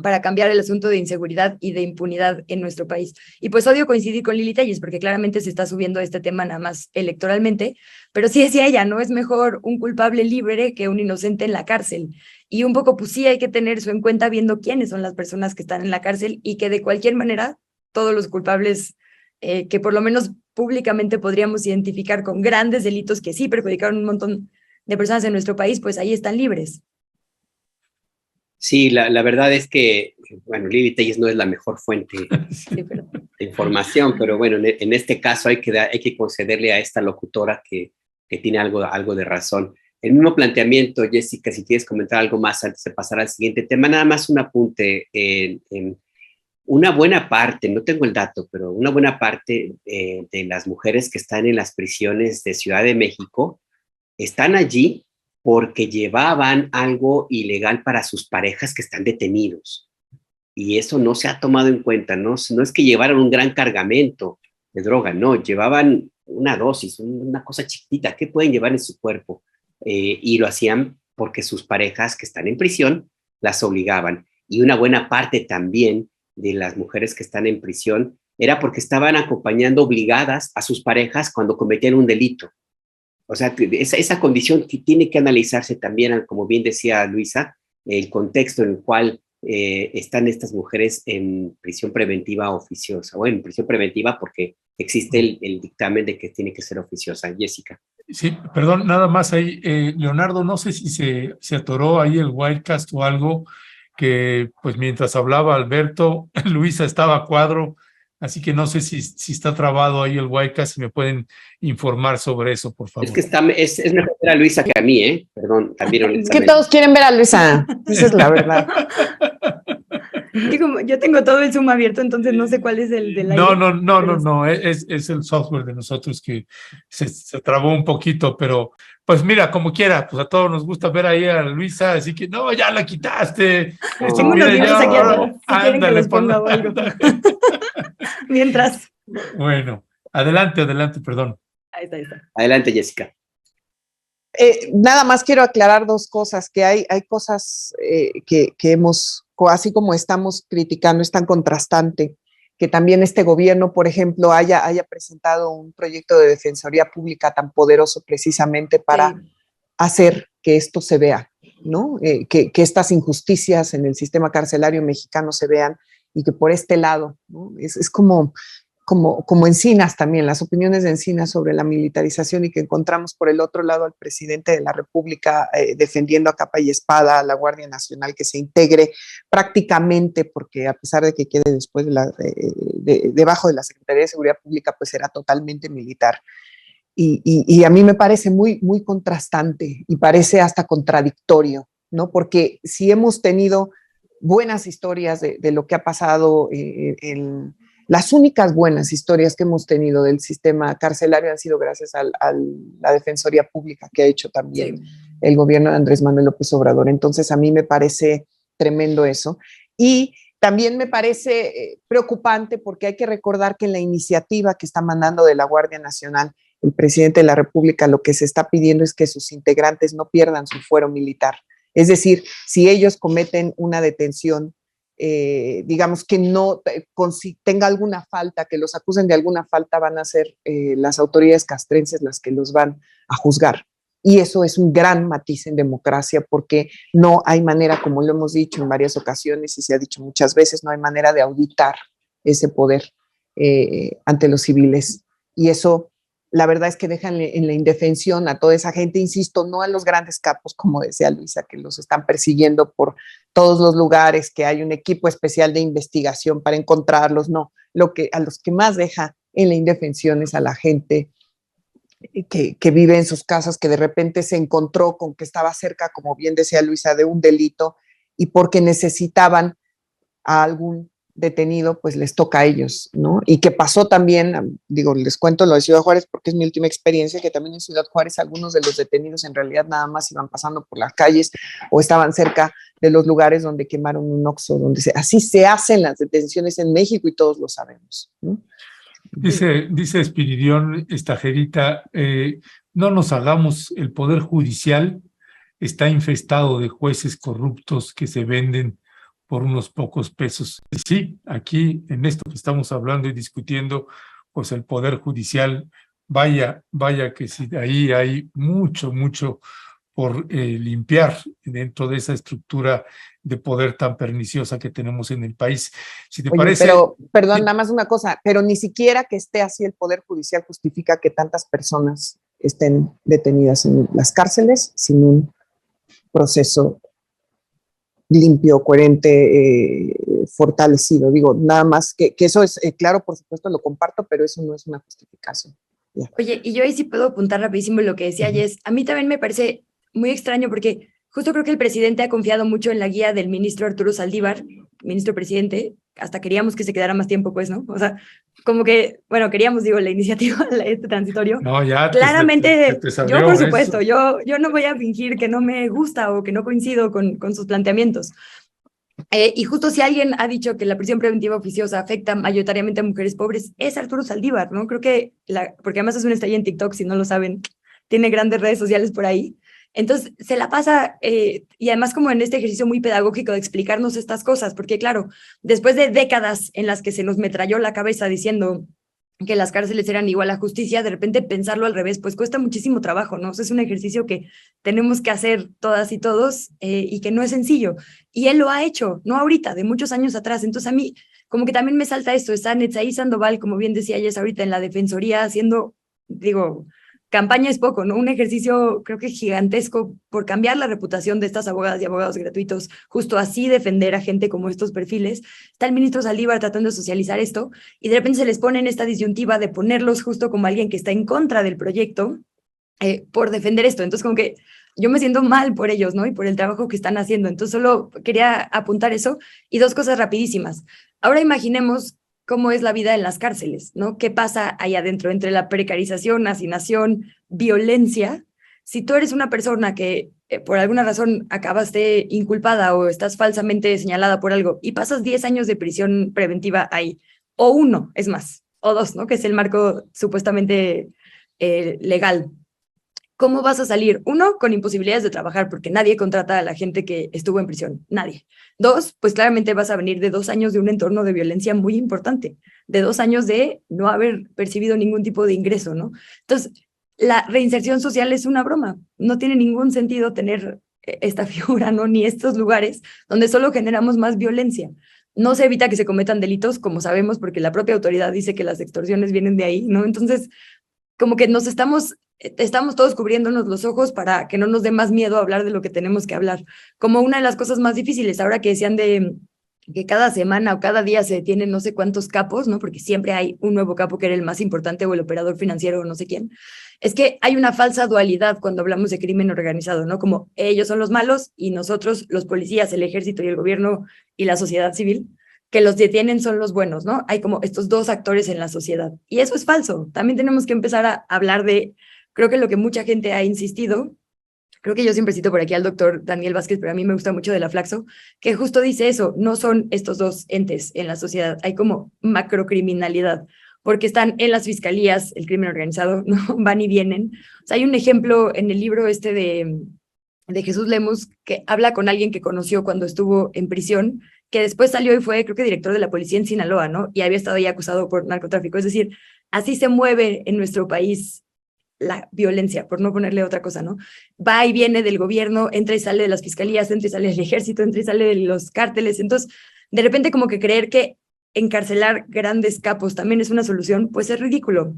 Speaker 2: para cambiar el asunto de inseguridad y de impunidad en nuestro país. Y pues odio coincidir con Lili Telles, porque claramente se está subiendo este tema nada más electoralmente, pero sí decía ella, no es mejor un culpable libre que un inocente en la cárcel. Y un poco, pues sí hay que tener eso en cuenta viendo quiénes son las personas que están en la cárcel y que de cualquier manera todos los culpables que por lo menos públicamente podríamos identificar con grandes delitos que sí perjudicaron un montón de personas en nuestro país, pues ahí están libres.
Speaker 1: Sí, la verdad es que, bueno, Lili Telles no es la mejor fuente de información, pero bueno, en este caso hay que concederle a esta locutora que tiene algo de razón. El mismo planteamiento, Jessica, si quieres comentar algo más antes de pasar al siguiente tema, nada más un apunte. una buena parte, no tengo el dato, pero una buena parte de las mujeres que están en las prisiones de Ciudad de México están allí porque llevaban algo ilegal para sus parejas que están detenidos. Y eso no se ha tomado en cuenta, no es que llevaran un gran cargamento de droga, no, llevaban una dosis, una cosa chiquitita que pueden llevar en su cuerpo. Y lo hacían porque sus parejas que están en prisión las obligaban. Y una buena parte también de las mujeres que están en prisión era porque estaban acompañando obligadas a sus parejas cuando cometían un delito. O sea, esa condición tiene que analizarse también, como bien decía Luisa, el contexto en el cual están estas mujeres en prisión preventiva oficiosa, o en prisión preventiva porque existe el dictamen de que tiene que ser oficiosa. Jessica.
Speaker 4: Sí, perdón, nada más ahí, Leonardo, no sé si se atoró ahí el Widecast o algo, que pues mientras hablaba Alberto, Luisa estaba a cuadro, así que no sé si está trabado ahí el Widecast, si me pueden informar sobre eso, por favor.
Speaker 1: Es que es mejor ver a Luisa que a mí, ¿eh? Perdón, también honestamente.
Speaker 3: Es que todos quieren ver a Luisa, esa es la verdad.
Speaker 2: Yo tengo todo el Zoom abierto, entonces no sé cuál es el del aire.
Speaker 4: No, es el software de nosotros que se trabó un poquito, pero pues mira, como quiera, pues a todos nos gusta ver ahí a Luisa, así que no, ya la quitaste.
Speaker 2: Tengo unos libros aquí atrás, si quieren que los ponga o algo. Mientras.
Speaker 4: Bueno, adelante, perdón.
Speaker 2: Ahí está.
Speaker 1: Adelante, Jessica.
Speaker 3: Nada más quiero aclarar dos cosas, que hay cosas que hemos, así como estamos criticando, es tan contrastante, que también este gobierno, por ejemplo, haya presentado un proyecto de defensoría pública tan poderoso precisamente para hacer que esto se vea, ¿no? Que estas injusticias en el sistema carcelario mexicano se vean y que por este lado, ¿no? Es como Encinas también, las opiniones de Encinas sobre la militarización, y que encontramos por el otro lado al presidente de la República defendiendo a capa y espada a la Guardia Nacional, que se integre prácticamente, porque a pesar de que quede después debajo de la Secretaría de Seguridad Pública, pues era totalmente militar. Y a mí me parece muy, muy contrastante y parece hasta contradictorio, ¿no? Porque si hemos tenido buenas historias de lo que ha pasado las únicas buenas historias que hemos tenido del sistema carcelario han sido gracias a la Defensoría Pública que ha hecho también el gobierno de Andrés Manuel López Obrador. Entonces, a mí me parece tremendo eso. Y también me parece preocupante porque hay que recordar que en la iniciativa que está mandando de la Guardia Nacional el presidente de la República, lo que se está pidiendo es que sus integrantes no pierdan su fuero militar. Es decir, si ellos cometen una detención, digamos que no tenga alguna falta, que los acusen de alguna falta, van a ser las autoridades castrenses las que los van a juzgar. Y eso es un gran matiz en democracia, porque no hay manera, como lo hemos dicho en varias ocasiones y se ha dicho muchas veces, no hay manera de auditar ese poder ante los civiles. Y eso, la verdad es que dejan en la indefensión a toda esa gente, insisto, no a los grandes capos, como decía Luisa, que los están persiguiendo por todos los lugares, que hay un equipo especial de investigación para encontrarlos, no, a los que más deja en la indefensión es a la gente que vive en sus casas, que de repente se encontró con que estaba cerca, como bien decía Luisa, de un delito, y porque necesitaban a algún detenido, pues les toca a ellos, ¿no? Y que pasó también, digo, les cuento lo de Ciudad Juárez porque es mi última experiencia, que también en Ciudad Juárez algunos de los detenidos en realidad nada más iban pasando por las calles o estaban cerca de los lugares donde quemaron un Oxxo, así se hacen las detenciones en México y todos lo sabemos, ¿no?
Speaker 4: Dice Espiridión Estajerita, no nos hagamos, el Poder Judicial está infestado de jueces corruptos que se venden por unos pocos pesos. Sí, aquí en esto que estamos hablando y discutiendo, pues el Poder Judicial, vaya que sí, ahí hay mucho por limpiar dentro de esa estructura de poder tan perniciosa que tenemos en el país. Si te parece...
Speaker 3: Pero, perdón, nada más una cosa, pero ni siquiera que esté así el Poder Judicial justifica que tantas personas estén detenidas en las cárceles sin un proceso limpio, coherente, fortalecido. Digo, nada más que eso es, claro, por supuesto lo comparto, pero eso no es una justificación. Yeah.
Speaker 2: Oye, y yo ahí sí puedo apuntar rapidísimo lo que decía Jess. A mí también me parece muy extraño porque justo creo que el presidente ha confiado mucho en la guía del ministro Arturo Saldívar, ministro presidente, hasta queríamos que se quedara más tiempo, pues, ¿no? O sea, como que, bueno, queríamos, digo, la iniciativa, este transitorio.
Speaker 4: No, ya
Speaker 2: claramente,
Speaker 4: te
Speaker 2: yo por
Speaker 4: salió
Speaker 2: supuesto,
Speaker 4: eso.
Speaker 2: yo no voy a fingir que no me gusta o que no coincido con sus planteamientos. Y justo si alguien ha dicho que la prisión preventiva oficiosa afecta mayoritariamente a mujeres pobres, es Arturo Saldívar, ¿no? Creo que, porque además es una estrella en TikTok, si no lo saben, tiene grandes redes sociales por ahí. Entonces, se la pasa, y además como en este ejercicio muy pedagógico de explicarnos estas cosas, porque claro, después de décadas en las que se nos metralló la cabeza diciendo que las cárceles eran igual a justicia, de repente pensarlo al revés, pues cuesta muchísimo trabajo, ¿no? O sea, es un ejercicio que tenemos que hacer todas y todos y que no es sencillo. Y él lo ha hecho, no ahorita, de muchos años atrás. Entonces a mí como que también me salta esto, está Netzaí Sandoval, como bien decía ella, ahorita en la Defensoría haciendo, digo, campaña es poco, ¿no? Un ejercicio creo que gigantesco por cambiar la reputación de estas abogadas y abogados gratuitos, justo así defender a gente como estos perfiles. Está el ministro Saldívar tratando de socializar esto y de repente se les pone en esta disyuntiva de ponerlos justo como alguien que está en contra del proyecto por defender esto. Entonces como que yo me siento mal por ellos, ¿no? Y por el trabajo que están haciendo. Entonces solo quería apuntar eso y dos cosas rapidísimas. Ahora imaginemos cómo es la vida en las cárceles, ¿no? ¿Qué pasa ahí adentro entre la precarización, hacinación, violencia? Si tú eres una persona que por alguna razón acabaste inculpada o estás falsamente señalada por algo y pasas 10 años de prisión preventiva ahí, o uno, es más, o dos, ¿no? Que es el marco supuestamente legal. ¿Cómo vas a salir? Uno, con imposibilidades de trabajar, porque nadie contrata a la gente que estuvo en prisión, nadie. Dos, pues claramente vas a venir de 2 años de un entorno de violencia muy importante, de 2 años de no haber percibido ningún tipo de ingreso, ¿no? Entonces, la reinserción social es una broma, no tiene ningún sentido tener esta figura, ¿no? Ni estos lugares donde solo generamos más violencia. No se evita que se cometan delitos, como sabemos, porque la propia autoridad dice que las extorsiones vienen de ahí, ¿no? Entonces, como que nos estamos todos cubriéndonos los ojos para que no nos dé más miedo hablar de lo que tenemos que hablar. Como una de las cosas más difíciles, ahora que decían de que cada semana o cada día se detienen no sé cuántos capos, ¿no? Porque siempre hay un nuevo capo que era el más importante o el operador financiero o no sé quién. Es que hay una falsa dualidad cuando hablamos de crimen organizado, ¿no? Como ellos son los malos y nosotros, los policías, el ejército y el gobierno y la sociedad civil, que los detienen son los buenos, ¿no? Hay como estos dos actores en la sociedad. Y eso es falso. También tenemos que empezar a hablar de, creo que lo que mucha gente ha insistido, creo que yo siempre cito por aquí al doctor Daniel Vázquez, pero a mí me gusta mucho de la Flaxo, que justo dice eso, no son estos dos entes en la sociedad, hay como macrocriminalidad, porque están en las fiscalías, el crimen organizado, ¿no? Van y vienen. O sea, hay un ejemplo en el libro este de Jesús Lemus, que habla con alguien que conoció cuando estuvo en prisión, que después salió y fue, creo que director de la policía en Sinaloa, ¿no? Y había estado ahí acusado por narcotráfico. Es decir, así se mueve en nuestro país la violencia, por no ponerle otra cosa, ¿no? Va y viene del gobierno, entra y sale de las fiscalías, entra y sale del ejército, entra y sale de los cárteles. Entonces, de repente como que creer que encarcelar grandes capos también es una solución, pues es ridículo,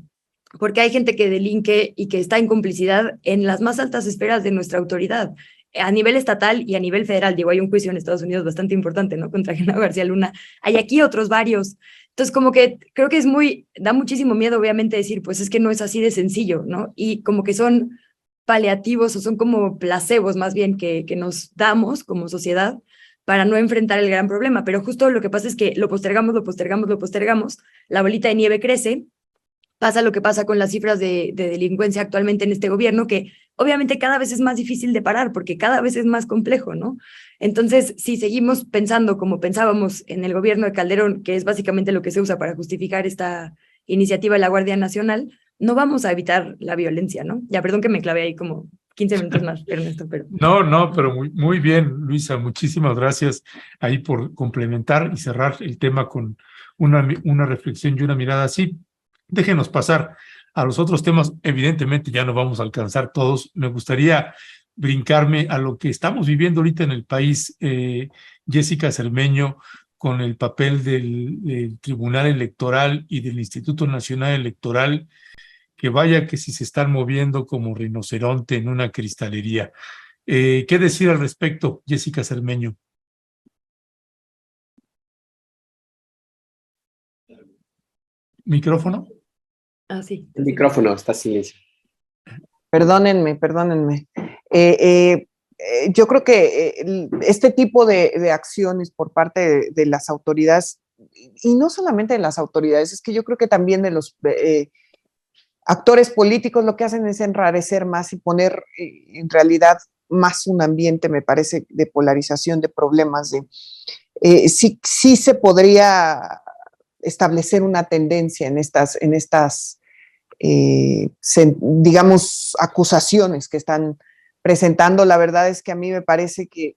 Speaker 2: porque hay gente que delinque y que está en complicidad en las más altas esferas de nuestra autoridad, a nivel estatal y a nivel federal. Digo, hay un juicio en Estados Unidos bastante importante, ¿no? Contra Genaro García Luna. Hay aquí otros varios. Entonces, como que creo que da muchísimo miedo, obviamente, decir, pues es que no es así de sencillo, ¿no? Y como que son paliativos o son como placebos más bien que nos damos como sociedad para no enfrentar el gran problema. Pero justo lo que pasa es que lo postergamos, lo postergamos, lo postergamos, la bolita de nieve crece. Pasa lo que pasa con las cifras de delincuencia actualmente en este gobierno, que obviamente cada vez es más difícil de parar porque cada vez es más complejo, ¿no? Entonces, si seguimos pensando como pensábamos en el gobierno de Calderón, que es básicamente lo que se usa para justificar esta iniciativa de la Guardia Nacional, no vamos a evitar la violencia, ¿no? Ya, perdón que me clavé ahí como 15 minutos más, Ernesto, pero...
Speaker 4: No, pero muy bien, Luisa, muchísimas gracias ahí por complementar y cerrar el tema con una reflexión y una mirada así. Déjenos pasar a los otros temas. Evidentemente ya no vamos a alcanzar todos. Me gustaría brincarme a lo que estamos viviendo ahorita en el país, Jessica Cermeño, con el papel del Tribunal Electoral y del Instituto Nacional Electoral, que vaya que si se están moviendo como rinoceronte en una cristalería. ¿Qué decir al respecto, Jessica Cermeño? ¿Micrófono?
Speaker 2: Ah, sí.
Speaker 1: El micrófono está silencio.
Speaker 3: Perdónenme. Yo creo que este tipo de acciones por parte de las autoridades y no solamente de las autoridades, es que yo creo que también de los actores políticos, lo que hacen es enrarecer más y poner en realidad más un ambiente, me parece, de polarización, de problemas, sí se podría establecer una tendencia en estas digamos, acusaciones que están presentando. La verdad es que a mí me parece que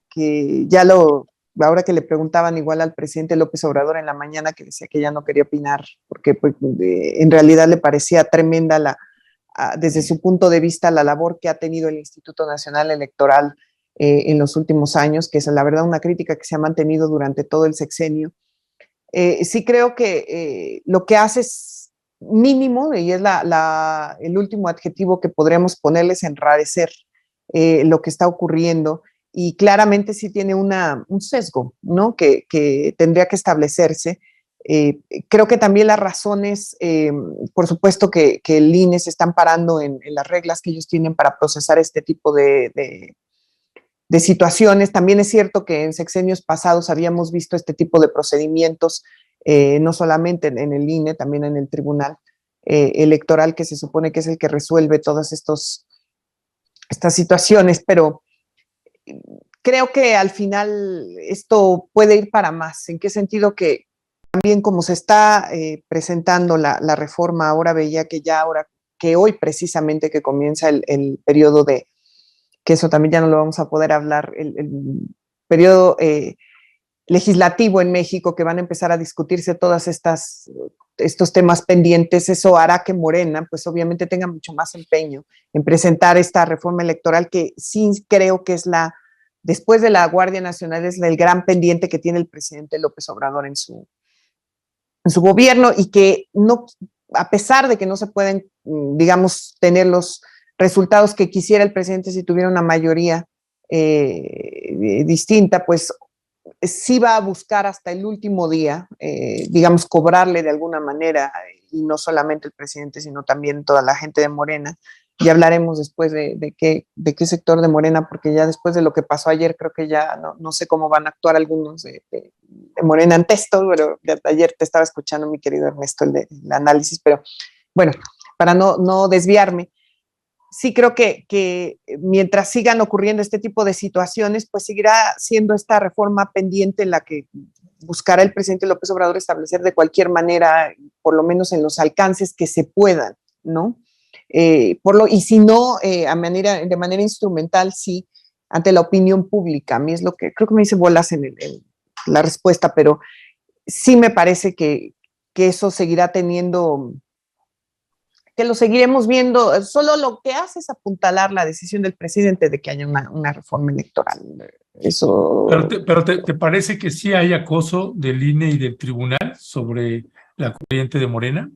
Speaker 3: ahora que le preguntaban igual al presidente López Obrador en la mañana, que decía que ya no quería opinar, porque pues, en realidad le parecía tremenda desde su punto de vista la labor que ha tenido el Instituto Nacional Electoral en los últimos años, que es la verdad una crítica que se ha mantenido durante todo el sexenio. Sí creo que lo que hace es mínimo, y es el último adjetivo que podríamos ponerle, es enrarecer lo que está ocurriendo, y claramente sí tiene un sesgo, ¿no? que tendría que establecerse. Creo que también las razones, por supuesto que el INE se están parando en las reglas que ellos tienen para procesar este tipo de situaciones. También es cierto que en sexenios pasados habíamos visto este tipo de procedimientos, no solamente en el INE, también en el Tribunal Electoral, que se supone que es el que resuelve todas estas situaciones, pero creo que al final esto puede ir para más. ¿En qué sentido? Que también como se está presentando la reforma, ahora veía que hoy precisamente que comienza el periodo que eso también ya no lo vamos a poder hablar, el periodo legislativo en México, que van a empezar a discutirse todas estos temas pendientes. Eso hará que Morena, pues obviamente tenga mucho más empeño en presentar esta reforma electoral, que sí creo que es después de la Guardia Nacional, es el gran pendiente que tiene el presidente López Obrador en su gobierno, y que no, a pesar de que no se pueden, digamos, tener los resultados que quisiera el presidente si tuviera una mayoría distinta, pues sí va a buscar hasta el último día, digamos, cobrarle de alguna manera, y no solamente el presidente, sino también toda la gente de Morena. Y hablaremos después de qué sector de Morena, porque ya después de lo que pasó ayer, creo que ya no sé cómo van a actuar algunos de Morena ante esto, pero ayer te estaba escuchando, mi querido Ernesto, el análisis, pero bueno, para no desviarme, sí creo que mientras sigan ocurriendo este tipo de situaciones, pues seguirá siendo esta reforma pendiente en la que buscará el presidente López Obrador establecer de cualquier manera, por lo menos en los alcances que se puedan, ¿no? Y si no, de manera instrumental, sí, ante la opinión pública. A mí es lo que creo que me hice bolas en la respuesta, pero sí me parece que eso seguirá teniendo, que lo seguiremos viendo. Solo lo que hace es apuntalar la decisión del presidente de que haya una reforma electoral. Eso.
Speaker 4: Pero ¿te parece que sí hay acoso del INE y del tribunal sobre la corriente de Morena?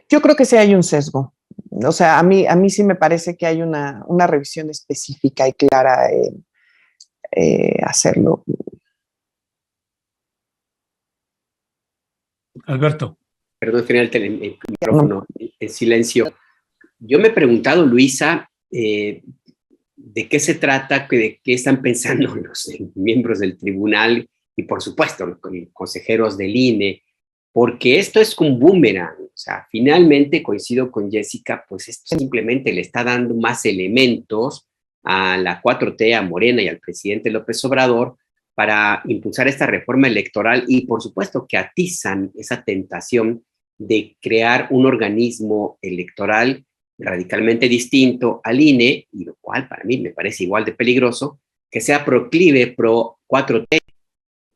Speaker 3: Yo creo que sí hay un sesgo. O sea, a mí sí me parece que hay una revisión específica y clara hacerlo.
Speaker 4: Alberto.
Speaker 1: Perdón, tenía el micrófono en silencio. Yo me he preguntado, Luisa, de qué se trata, de qué están pensando los miembros del tribunal y, por supuesto, los consejeros del INE, porque esto es un boomerang. O sea, finalmente coincido con Jessica, pues esto simplemente le está dando más elementos a la 4T, a Morena y al presidente López Obrador para impulsar esta reforma electoral, y por supuesto que atizan esa tentación de crear un organismo electoral radicalmente distinto al INE, y lo cual para mí me parece igual de peligroso, que sea proclive pro 4T,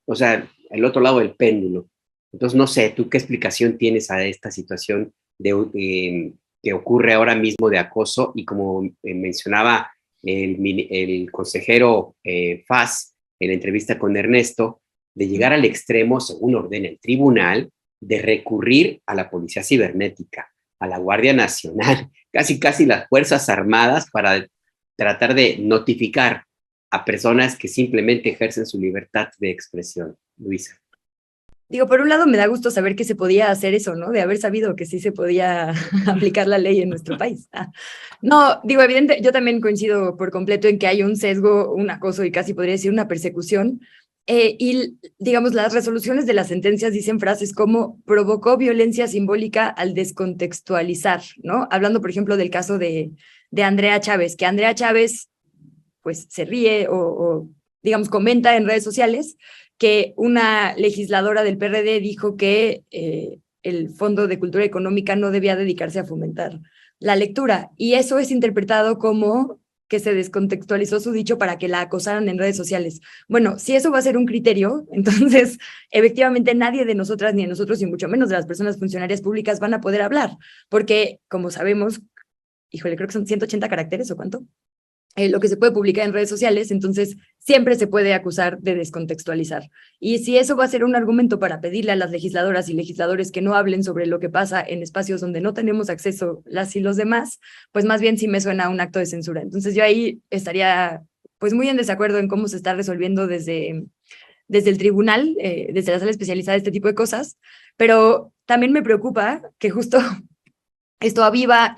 Speaker 1: o sea, el otro lado del péndulo. Entonces, no sé, ¿tú qué explicación tienes a esta situación que ocurre ahora mismo de acoso? Y como mencionaba el consejero Faz en la entrevista con Ernesto, de llegar al extremo, según ordena el tribunal, de recurrir a la Policía Cibernética, a la Guardia Nacional, casi las Fuerzas Armadas, para tratar de notificar a personas que simplemente ejercen su libertad de expresión. Luisa.
Speaker 2: Digo, por un lado me da gusto saber que se podía hacer eso, ¿no? De haber sabido que sí se podía aplicar la ley en nuestro país. No, digo, evidente, yo también coincido por completo en que hay un sesgo, un acoso y casi podría decir una persecución Y, digamos, las resoluciones de las sentencias dicen frases como provocó violencia simbólica al descontextualizar, ¿no? Hablando, por ejemplo, del caso de Andrea Chávez, que Andrea Chávez, pues, se ríe o, digamos, comenta en redes sociales que una legisladora del PRD dijo que el Fondo de Cultura Económica no debía dedicarse a fomentar la lectura. Y eso es interpretado como que se descontextualizó su dicho para que la acosaran en redes sociales. Bueno, si eso va a ser un criterio, entonces efectivamente nadie de nosotras ni de nosotros, y mucho menos de las personas funcionarias públicas, van a poder hablar, porque como sabemos, híjole, creo que son 180 caracteres o cuánto, lo que se puede publicar en redes sociales, entonces siempre se puede acusar de descontextualizar. Y si eso va a ser un argumento para pedirle a las legisladoras y legisladores que no hablen sobre lo que pasa en espacios donde no tenemos acceso las y los demás, pues más bien sí me suena a un acto de censura. Entonces yo ahí estaría pues muy en desacuerdo en cómo se está resolviendo desde el tribunal, desde la sala especializada, este tipo de cosas, pero también me preocupa que justo esto aviva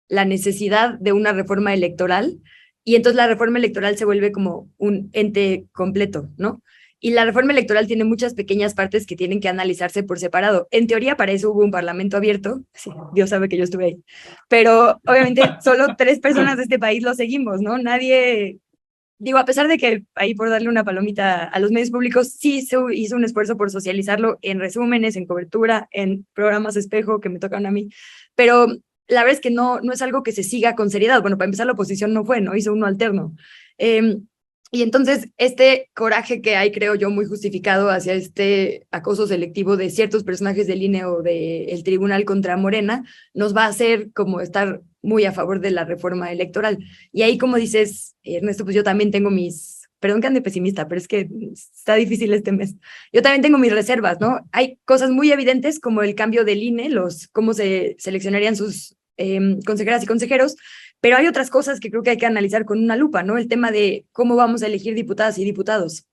Speaker 2: la necesidad de una reforma electoral, y entonces la reforma electoral se vuelve como un ente completo, ¿no? Y la reforma electoral tiene muchas pequeñas partes que tienen que analizarse por separado. En teoría, para eso hubo un parlamento abierto. Sí, Dios sabe que yo estuve ahí. Pero obviamente solo 3 personas de este país lo seguimos, ¿no? Nadie, digo, a pesar de que ahí por darle una palomita a los medios públicos, sí se hizo un esfuerzo por socializarlo en resúmenes, en cobertura, en programas espejo que me tocan a mí. Pero la verdad es que no es algo que se siga con seriedad. Bueno, para empezar, la oposición no fue, ¿no? Hizo uno alterno. Y entonces, este coraje que hay, creo yo, muy justificado hacia este acoso selectivo de ciertos personajes del INE o del tribunal contra Morena, nos va a hacer como estar muy a favor de la reforma electoral. Y ahí, como dices, Ernesto, pues yo también tengo perdón que ande pesimista, pero es que está difícil este mes. Yo también tengo mis reservas, ¿no? Hay cosas muy evidentes como el cambio del INE, cómo se seleccionarían sus consejeras y consejeros, pero hay otras cosas que creo que hay que analizar con una lupa, ¿no? El tema de cómo vamos a elegir diputadas y diputados.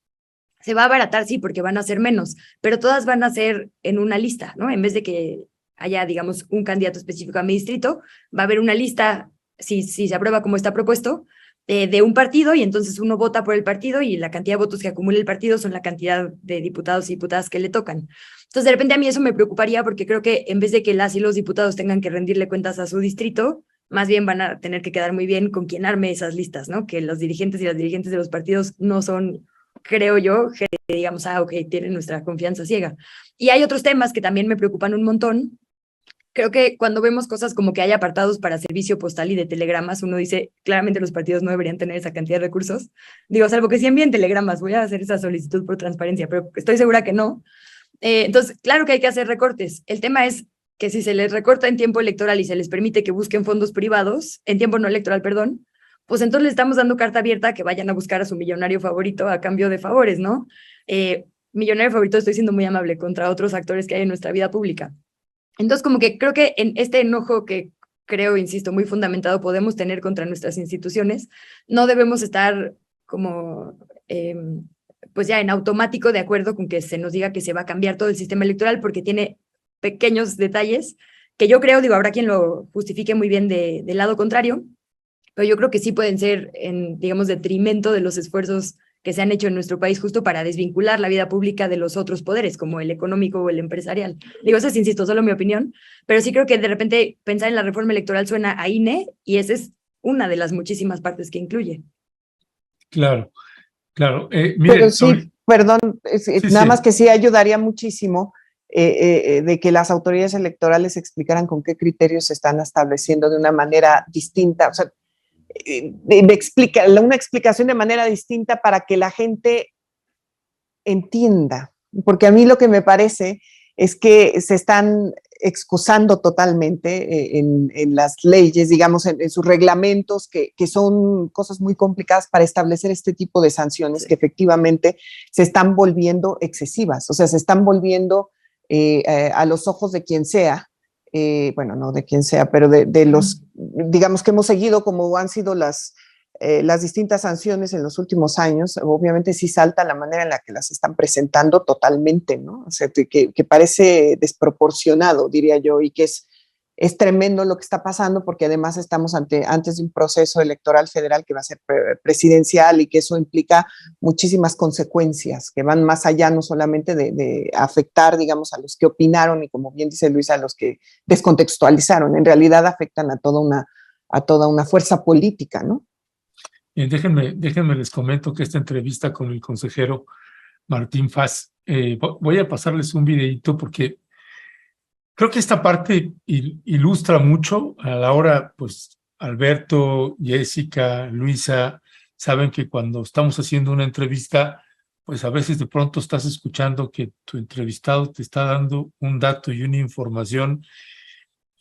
Speaker 2: Se va a abaratar, sí, porque van a ser menos, pero todas van a ser en una lista, ¿no? En vez de que haya, digamos, un candidato específico a mi distrito, va a haber una lista, si se aprueba como está propuesto, de un partido, y entonces uno vota por el partido y la cantidad de votos que acumula el partido son la cantidad de diputados y diputadas que le tocan. Entonces, de repente a mí eso me preocuparía, porque creo que en vez de que las y los diputados tengan que rendirle cuentas a su distrito, más bien van a tener que quedar muy bien con quien arme esas listas, ¿no? Que los dirigentes y las dirigentes de los partidos no son, creo yo, que digamos, ok, tienen nuestra confianza ciega. Y hay otros temas que también me preocupan un montón. Creo que cuando vemos cosas como que hay apartados para servicio postal y de telegramas, uno dice, claramente los partidos no deberían tener esa cantidad de recursos. Digo, salvo que sí envíen telegramas, voy a hacer esa solicitud por transparencia, pero estoy segura que no. Entonces, claro que hay que hacer recortes. El tema es que si se les recorta en tiempo electoral y se les permite que busquen fondos privados, en tiempo no electoral, perdón, pues entonces le estamos dando carta abierta a que vayan a buscar a su millonario favorito a cambio de favores, ¿no? Millonario favorito, estoy siendo muy amable, contra otros actores que hay en nuestra vida pública. Entonces, como que creo que en este enojo que creo, insisto, muy fundamentado podemos tener contra nuestras instituciones, no debemos estar como, pues ya en automático de acuerdo con que se nos diga que se va a cambiar todo el sistema electoral, porque tiene pequeños detalles que yo creo, digo, habrá quien lo justifique muy bien del lado contrario, pero yo creo que sí pueden ser en, digamos, detrimento de los esfuerzos que se han hecho en nuestro país justo para desvincular la vida pública de los otros poderes, como el económico o el empresarial. Digo, eso es, insisto, solo mi opinión, pero sí creo que de repente pensar en la reforma electoral suena a INE, y esa es una de las muchísimas partes que incluye.
Speaker 4: Claro, claro. Miren,
Speaker 3: pero sí, perdón, nada más que sí ayudaría muchísimo de que las autoridades electorales explicaran con qué criterios se están estableciendo de una manera distinta, o sea, una explicación de manera distinta para que la gente entienda, porque a mí lo que me parece es que se están excusando totalmente en las leyes, digamos, en sus reglamentos, que son cosas muy complicadas para establecer este tipo de sanciones, sí, que efectivamente se están volviendo excesivas, o sea, se están volviendo a los ojos de quien sea, bueno, no de quien sea, pero de los, digamos, que hemos seguido como han sido las distintas sanciones en los últimos años. Obviamente sí salta la manera en la que las están presentando totalmente, ¿no? O sea, que parece desproporcionado, diría yo, y que es es tremendo lo que está pasando porque además estamos antes de un proceso electoral federal que va a ser presidencial y que eso implica muchísimas consecuencias que van más allá no solamente de afectar, digamos, a los que opinaron y como bien dice Luisa, a los que descontextualizaron, en realidad afectan a toda una fuerza política, ¿no?
Speaker 4: Déjenme les comento que esta entrevista con el consejero Martín Faz, voy a pasarles un videito porque creo que esta parte ilustra mucho a la hora, pues Alberto, Jessica, Luisa, saben que cuando estamos haciendo una entrevista, pues a veces de pronto estás escuchando que tu entrevistado te está dando un dato y una información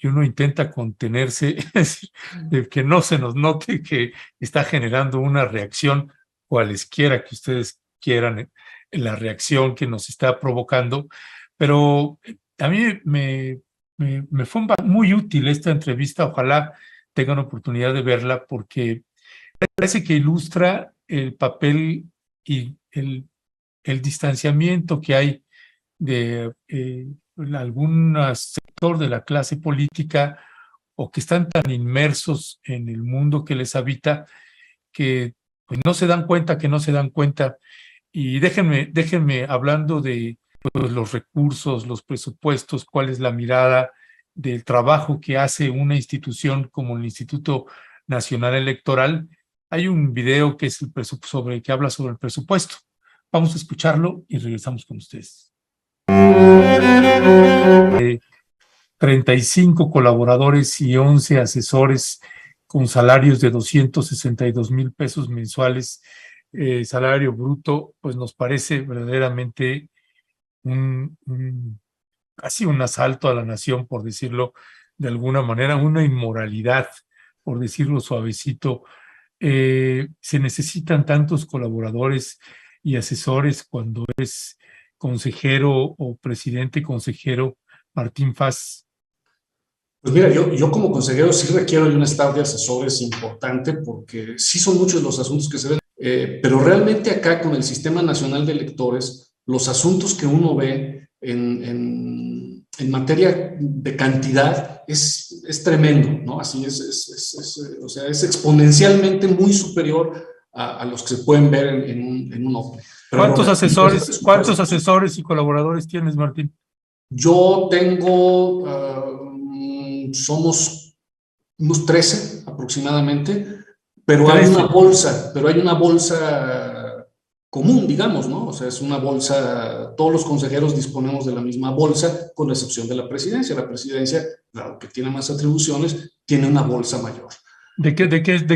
Speaker 4: y uno intenta contenerse, es decir, de que no se nos note que está generando una reacción, cualesquiera que ustedes quieran, la reacción que nos está provocando, pero a mí me fue muy útil esta entrevista, ojalá tengan oportunidad de verla, porque me parece que ilustra el papel y el distanciamiento que hay de algún sector de la clase política o que están tan inmersos en el mundo que les habita que pues, no se dan cuenta que no se dan cuenta. Y déjenme hablando de pues, los recursos, los presupuestos, cuál es la mirada del trabajo que hace una institución como el Instituto Nacional Electoral. Hay un video que es que habla sobre el presupuesto. Vamos a escucharlo y regresamos con ustedes. 35 colaboradores y 11 asesores con salarios de 262,000 pesos mensuales, salario bruto, pues nos parece verdaderamente casi un asalto a la nación, por decirlo de alguna manera, una inmoralidad, por decirlo suavecito. Se necesitan tantos colaboradores y asesores cuando es consejero o presidente consejero Martín Faz.
Speaker 5: Pues mira, yo como consejero sí requiero de un staff de asesores importante porque sí son muchos los asuntos que se ven, pero realmente acá con el Sistema Nacional de Electores, los asuntos que uno ve en materia de cantidad es tremendo, ¿no? Así o sea, es exponencialmente muy superior a los que se pueden ver en un OPLE.
Speaker 4: ¿Cuántos asesores y colaboradores tienes, Martín?
Speaker 5: Yo tengo, somos unos 13 aproximadamente, pero 13. Hay una bolsa común, digamos, ¿no? O sea, es una bolsa, todos los consejeros disponemos de la misma bolsa, con la excepción de la presidencia. La presidencia, claro, que tiene más atribuciones, tiene una bolsa mayor.
Speaker 4: ¿De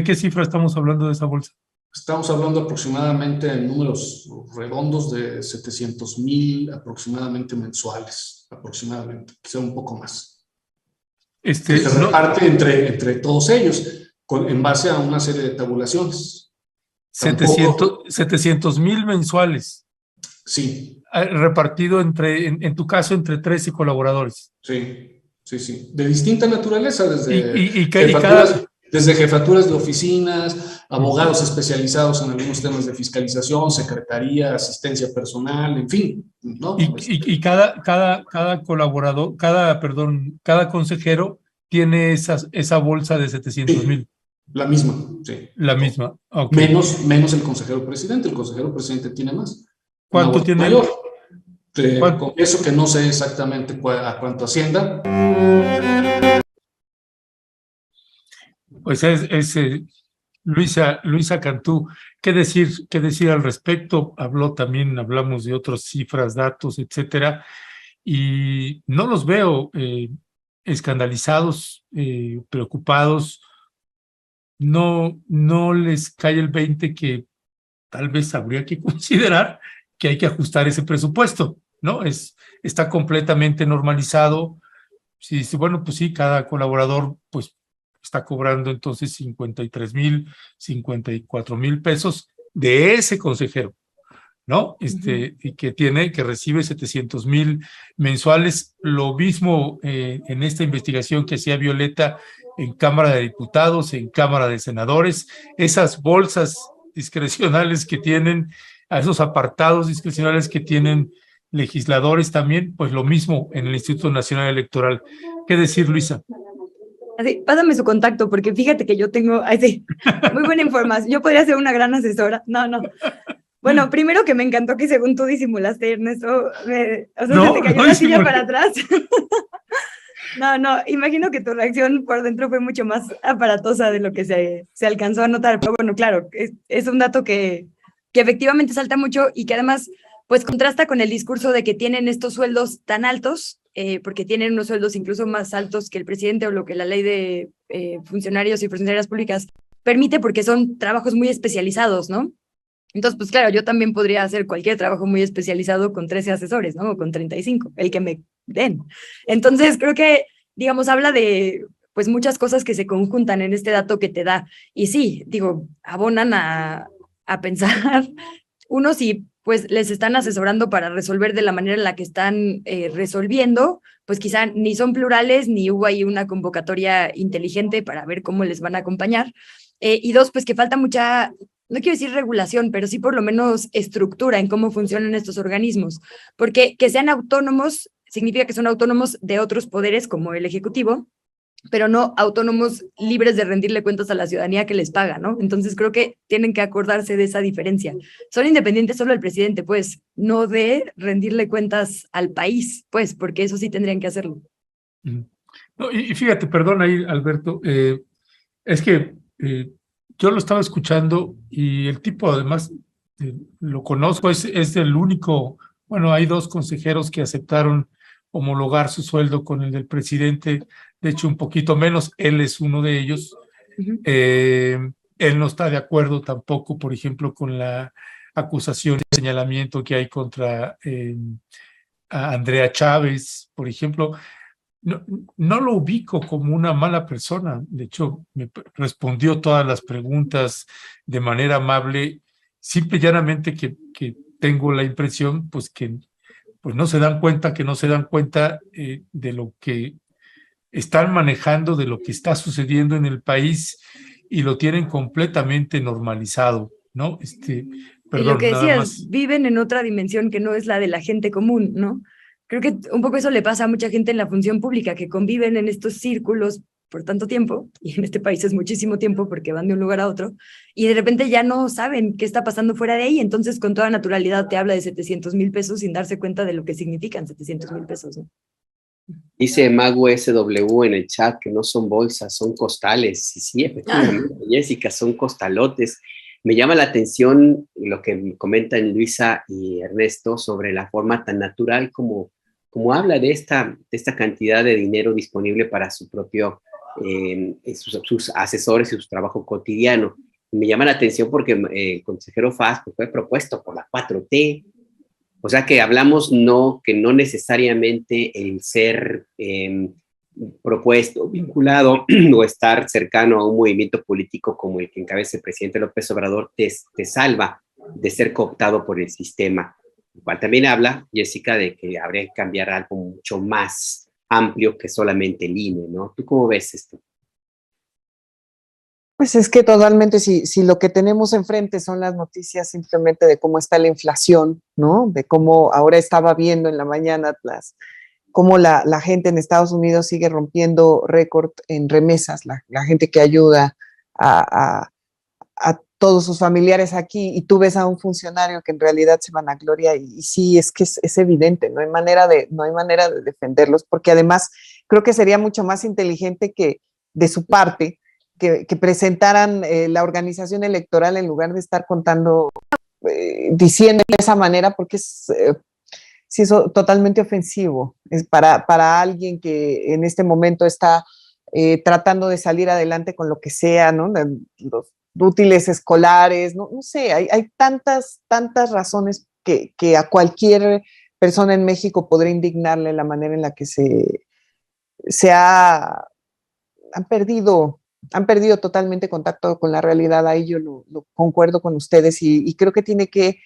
Speaker 4: qué cifra estamos hablando de esa bolsa?
Speaker 5: Estamos hablando aproximadamente en números redondos de 700,000 aproximadamente mensuales, aproximadamente, quizá un poco más. Que se reparte entre todos ellos en base a una serie de tabulaciones.
Speaker 4: 700,000 mensuales.
Speaker 5: Sí.
Speaker 4: Repartido en tu caso entre 13 colaboradores.
Speaker 5: Sí. De distinta naturaleza,
Speaker 4: desde
Speaker 5: jefaturas de oficinas, abogados especializados en algunos temas de fiscalización, secretaría, asistencia personal, en fin, ¿no?
Speaker 4: Y cada colaborador, cada consejero tiene esa bolsa de 700,000.
Speaker 5: Sí, la misma, sí.
Speaker 4: La misma, okay.
Speaker 5: Menos el consejero presidente. El consejero presidente tiene más.
Speaker 4: ¿Cuánto tiene?
Speaker 5: Mayor. Con eso que no sé exactamente a cuánto ascienda.
Speaker 4: Pues Luisa Cantú, ¿qué decir al respecto? Hablamos de otras cifras, datos, etcétera, y no los veo escandalizados, preocupados, no les cae el 20 que tal vez habría que considerar que hay que ajustar ese presupuesto, ¿no? Está completamente normalizado. Sí, bueno, pues sí, cada colaborador, pues, está cobrando entonces 53,000, 54,000 pesos de ese consejero, ¿no? Y que recibe 700,000 mensuales. Lo mismo en esta investigación que hacía Violeta en Cámara de Diputados, en Cámara de Senadores, esas bolsas discrecionales que tienen, a esos apartados discrecionales que tienen legisladores también, pues lo mismo en el Instituto Nacional Electoral. ¿Qué decir, Luisa?
Speaker 2: Así, pásame su contacto, porque fíjate que yo tengo, sí, muy buena información. Yo podría ser una gran asesora. No. Bueno, primero que me encantó que según tú disimulaste, Ernesto, o sea,
Speaker 4: No,
Speaker 2: se te cayó
Speaker 4: no
Speaker 2: la silla
Speaker 4: disimulé.
Speaker 2: para atrás. No, imagino que tu reacción por dentro fue mucho más aparatosa de lo que se alcanzó a notar. Pero bueno, claro, es un dato que efectivamente salta mucho y que además pues contrasta con el discurso de que tienen estos sueldos tan altos, porque tienen unos sueldos incluso más altos que el presidente o lo que la ley de funcionarios y funcionarias públicas permite, porque son trabajos muy especializados, ¿no? Entonces, pues claro, yo también podría hacer cualquier trabajo muy especializado con 13 asesores, ¿no? O con 35, el que me den. Entonces, creo que, digamos, habla de pues muchas cosas que se conjuntan en este dato que te da. Y sí, digo, abonan a pensar, uno, si pues les están asesorando para resolver de la manera en la que están resolviendo, pues quizá ni son plurales, ni hubo ahí una convocatoria inteligente para ver cómo les van a acompañar. Y dos, pues que falta mucha, no quiero decir regulación, pero sí por lo menos estructura en cómo funcionan estos organismos, porque que sean autónomos significa que son autónomos de otros poderes como el Ejecutivo, pero no autónomos libres de rendirle cuentas a la ciudadanía que les paga, ¿no? Entonces creo que tienen que acordarse de esa diferencia. Son independientes solo el presidente, pues, no de rendirle cuentas al país, pues, porque eso sí tendrían que hacerlo.
Speaker 4: No, y fíjate, perdón ahí, Alberto, es que yo lo estaba escuchando y el tipo además lo conozco, es el único, bueno, hay dos consejeros que aceptaron homologar su sueldo con el del presidente, de hecho un poquito menos, él es uno de ellos.
Speaker 2: Uh-huh.
Speaker 4: Él no está de acuerdo tampoco, por ejemplo, con la acusación y señalamiento que hay contra a Andrea Chávez, por ejemplo. No lo ubico como una mala persona. De hecho, me respondió todas las preguntas de manera amable, simple y llanamente que tengo la impresión pues que pues no se dan cuenta, de lo que están manejando, de lo que está sucediendo en el país y lo tienen completamente normalizado, ¿no?
Speaker 2: Y lo que
Speaker 4: Perdón, nada
Speaker 2: decías,
Speaker 4: más.
Speaker 2: viven en otra dimensión que no es la de la gente común, ¿no? Creo que un poco eso le pasa a mucha gente en la función pública, que conviven en estos círculos por tanto tiempo, y en este país es muchísimo tiempo porque van de un lugar a otro, y de repente ya no saben qué está pasando fuera de ahí, entonces con toda naturalidad te habla de 700,000 pesos sin darse cuenta de lo que significan 700,000 pesos, ¿no?
Speaker 1: Dice Mago SW en el chat que no son bolsas, son costales. Sí, efectivamente, Jessica, son costalotes. Me llama la atención lo que comentan Luisa y Ernesto sobre la forma tan natural como habla de esta cantidad de dinero disponible para su propio, sus asesores y su trabajo cotidiano. Me llama la atención porque el consejero Faz pues, fue propuesto por la 4T. O sea que hablamos que no necesariamente el ser propuesto, vinculado o estar cercano a un movimiento político como el que encabeza el presidente López Obrador te salva de ser cooptado por el sistema. Lo cual también habla, Jessica, de que habría que cambiar algo mucho más amplio que solamente el INE, ¿no? ¿Tú cómo ves esto?
Speaker 3: Pues es que totalmente, si lo que tenemos enfrente son las noticias simplemente de cómo está la inflación, ¿no? De cómo ahora estaba viendo en la mañana cómo la gente en Estados Unidos sigue rompiendo récord en remesas, la gente que ayuda a todos sus familiares aquí, y tú ves a un funcionario que en realidad se vanagloria, y sí, es que es evidente, no hay manera de defenderlos, porque además creo que sería mucho más inteligente que de su parte que presentaran la organización electoral en lugar de estar contando, diciendo de esa manera, porque sí es totalmente ofensivo. Es para alguien que en este momento está tratando de salir adelante con lo que sea, ¿no? Los útiles escolares, no sé, hay tantas razones que a cualquier persona en México podría indignarle la manera en la que han perdido totalmente contacto con la realidad. Ahí yo lo concuerdo con ustedes, y creo que tiene que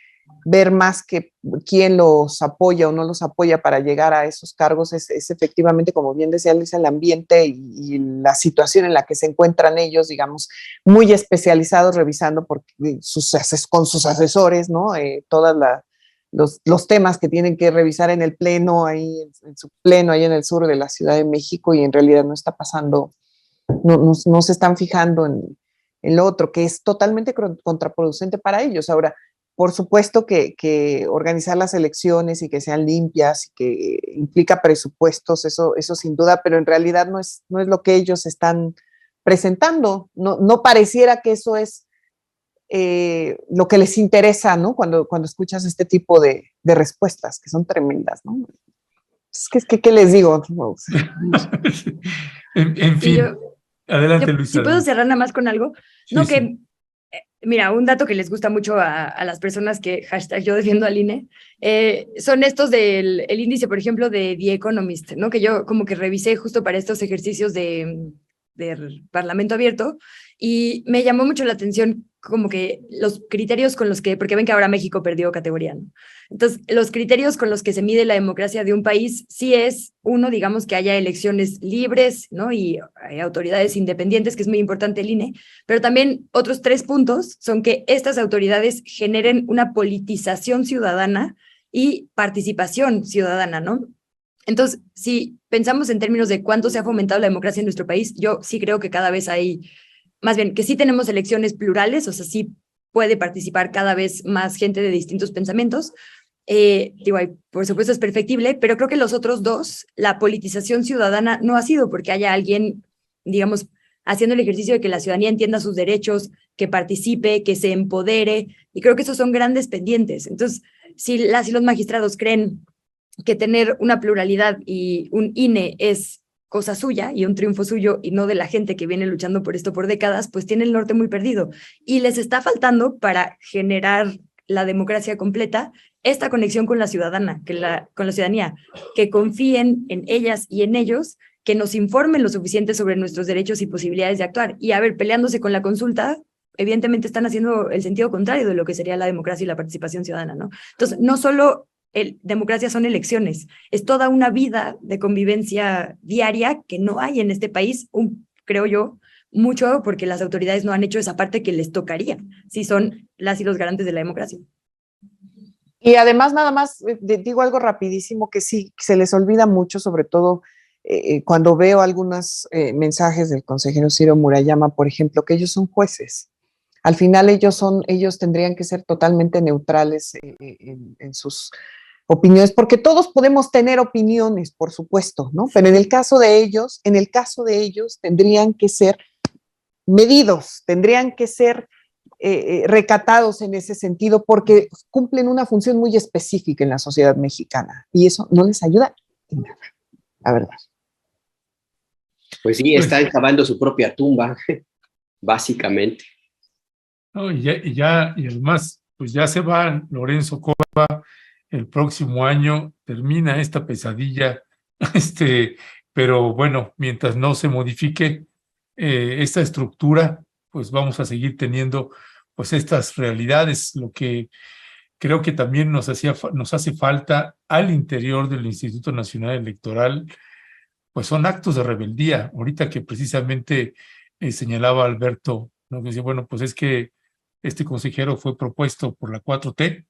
Speaker 3: ver más que quién los apoya o no los apoya para llegar a esos cargos, es efectivamente, como bien decía Luisa, el ambiente y la situación en la que se encuentran ellos, digamos, muy especializados, revisando con sus asesores, ¿no? Todas los temas que tienen que revisar en el pleno, ahí en su pleno, ahí en el sur de la Ciudad de México, y en realidad no está pasando no se están fijando en lo otro, que es totalmente contraproducente para ellos. Ahora, por supuesto que organizar las elecciones y que sean limpias y que implica presupuestos, eso sin duda, pero en realidad no es lo que ellos están presentando. No pareciera que eso es lo que les interesa, ¿no? Cuando escuchas este tipo de respuestas, que son tremendas, ¿no? ¿Qué les digo?
Speaker 4: En fin, adelante, Luisa.
Speaker 2: Si puedo cerrar nada más con algo,
Speaker 4: Sí,
Speaker 2: no
Speaker 4: sí.
Speaker 2: que, mira, un dato que les gusta mucho a las personas que hashtag yo defiendo al INE, son estos del el índice, por ejemplo, de The Economist, ¿no? Que yo como que revisé justo para estos ejercicios del Parlamento Abierto y me llamó mucho la atención como que los criterios con los que, porque ven que ahora México perdió categoría, ¿no? Entonces, los criterios con los que se mide la democracia de un país sí es, uno, digamos, que haya elecciones libres, ¿no? Y autoridades independientes, que es muy importante el INE, pero también otros 3 puntos son que estas autoridades generen una politización ciudadana y participación ciudadana, ¿no? Entonces, si pensamos en términos de cuánto se ha fomentado la democracia en nuestro país, yo sí creo que cada vez hay, más bien, que sí tenemos elecciones plurales, o sea, sí puede participar cada vez más gente de distintos pensamientos. Digo, por supuesto es perfectible, pero creo que los otros 2, la politización ciudadana no ha sido porque haya alguien, digamos, haciendo el ejercicio de que la ciudadanía entienda sus derechos, que participe, que se empodere, y creo que esos son grandes pendientes. Entonces, si las y los magistrados creen que tener una pluralidad y un INE es cosa suya y un triunfo suyo y no de la gente que viene luchando por esto por décadas, pues tiene el norte muy perdido. Y les está faltando para generar la democracia completa esta conexión con la ciudadana, con la ciudadanía, que confíen en ellas y en ellos, que nos informen lo suficiente sobre nuestros derechos y posibilidades de actuar. Y a ver, peleándose con la consulta, evidentemente están haciendo el sentido contrario de lo que sería la democracia y la participación ciudadana, ¿no? Entonces, no solo democracia son elecciones, es toda una vida de convivencia diaria que no hay en este país, creo yo, mucho porque las autoridades no han hecho esa parte que les tocaría, si son las y los garantes de la democracia.
Speaker 3: Y además, nada más, digo algo rapidísimo que sí, se les olvida mucho, sobre todo cuando veo algunos mensajes del consejero Ciro Murayama, por ejemplo, que ellos son jueces. Al final ellos tendrían que ser totalmente neutrales en sus opiniones, porque todos podemos tener opiniones, por supuesto, ¿no? Pero en el caso de ellos tendrían que ser medidos, tendrían que ser recatados en ese sentido, porque cumplen una función muy específica en la sociedad mexicana y eso no les ayuda en nada, la verdad.
Speaker 1: Pues sí, están cavando su propia tumba, básicamente.
Speaker 4: No, y además, pues ya se va Lorenzo Córdoba, el próximo año termina esta pesadilla, pero bueno, mientras no se modifique esta estructura, pues vamos a seguir teniendo pues estas realidades. Lo que creo que también nos hace falta al interior del Instituto Nacional Electoral, pues son actos de rebeldía. Ahorita que precisamente señalaba Alberto, ¿no? Que dice, bueno, pues es que este consejero fue propuesto por la 4T,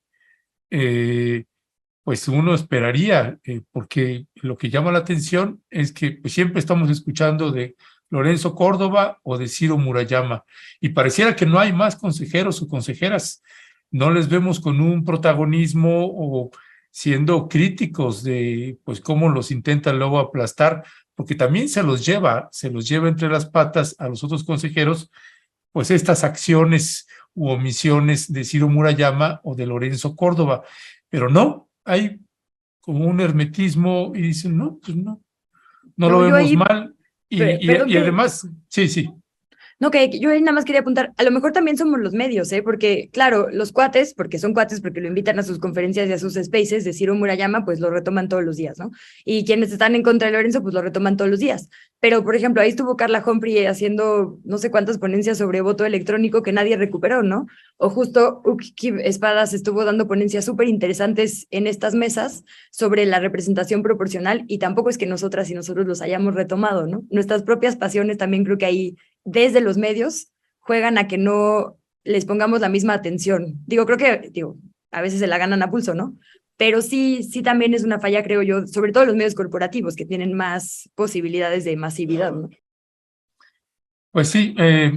Speaker 4: pues uno esperaría, porque lo que llama la atención es que pues, siempre estamos escuchando de Lorenzo Córdoba o de Ciro Murayama, y pareciera que no hay más consejeros o consejeras, no les vemos con un protagonismo o siendo críticos de pues cómo los intentan luego aplastar, porque también se los lleva entre las patas a los otros consejeros, pues estas acciones u omisiones de Ciro Murayama o de Lorenzo Córdoba, pero no, hay como un hermetismo y dicen, no, pues no lo vemos ahí, mal, y además, sí.
Speaker 2: No, que yo ahí nada más quería apuntar, a lo mejor también somos los medios, porque claro, los cuates, porque son cuates, porque lo invitan a sus conferencias y a sus spaces de Ciro Murayama, pues lo retoman todos los días, ¿no? Y quienes están en contra de Lorenzo, pues lo retoman todos los días. Pero, por ejemplo, ahí estuvo Carla Humphrey haciendo no sé cuántas ponencias sobre voto electrónico que nadie recuperó, ¿no? O justo Uki Espadas estuvo dando ponencias súper interesantes en estas mesas sobre la representación proporcional y tampoco es que nosotras y nosotros los hayamos retomado, ¿no? Nuestras propias pasiones también creo que ahí desde los medios juegan a que no les pongamos la misma atención. Creo que a veces se la ganan a pulso, ¿no? Pero sí también es una falla, creo yo, sobre todo los medios corporativos que tienen más posibilidades de masividad, ¿no?
Speaker 4: Pues sí,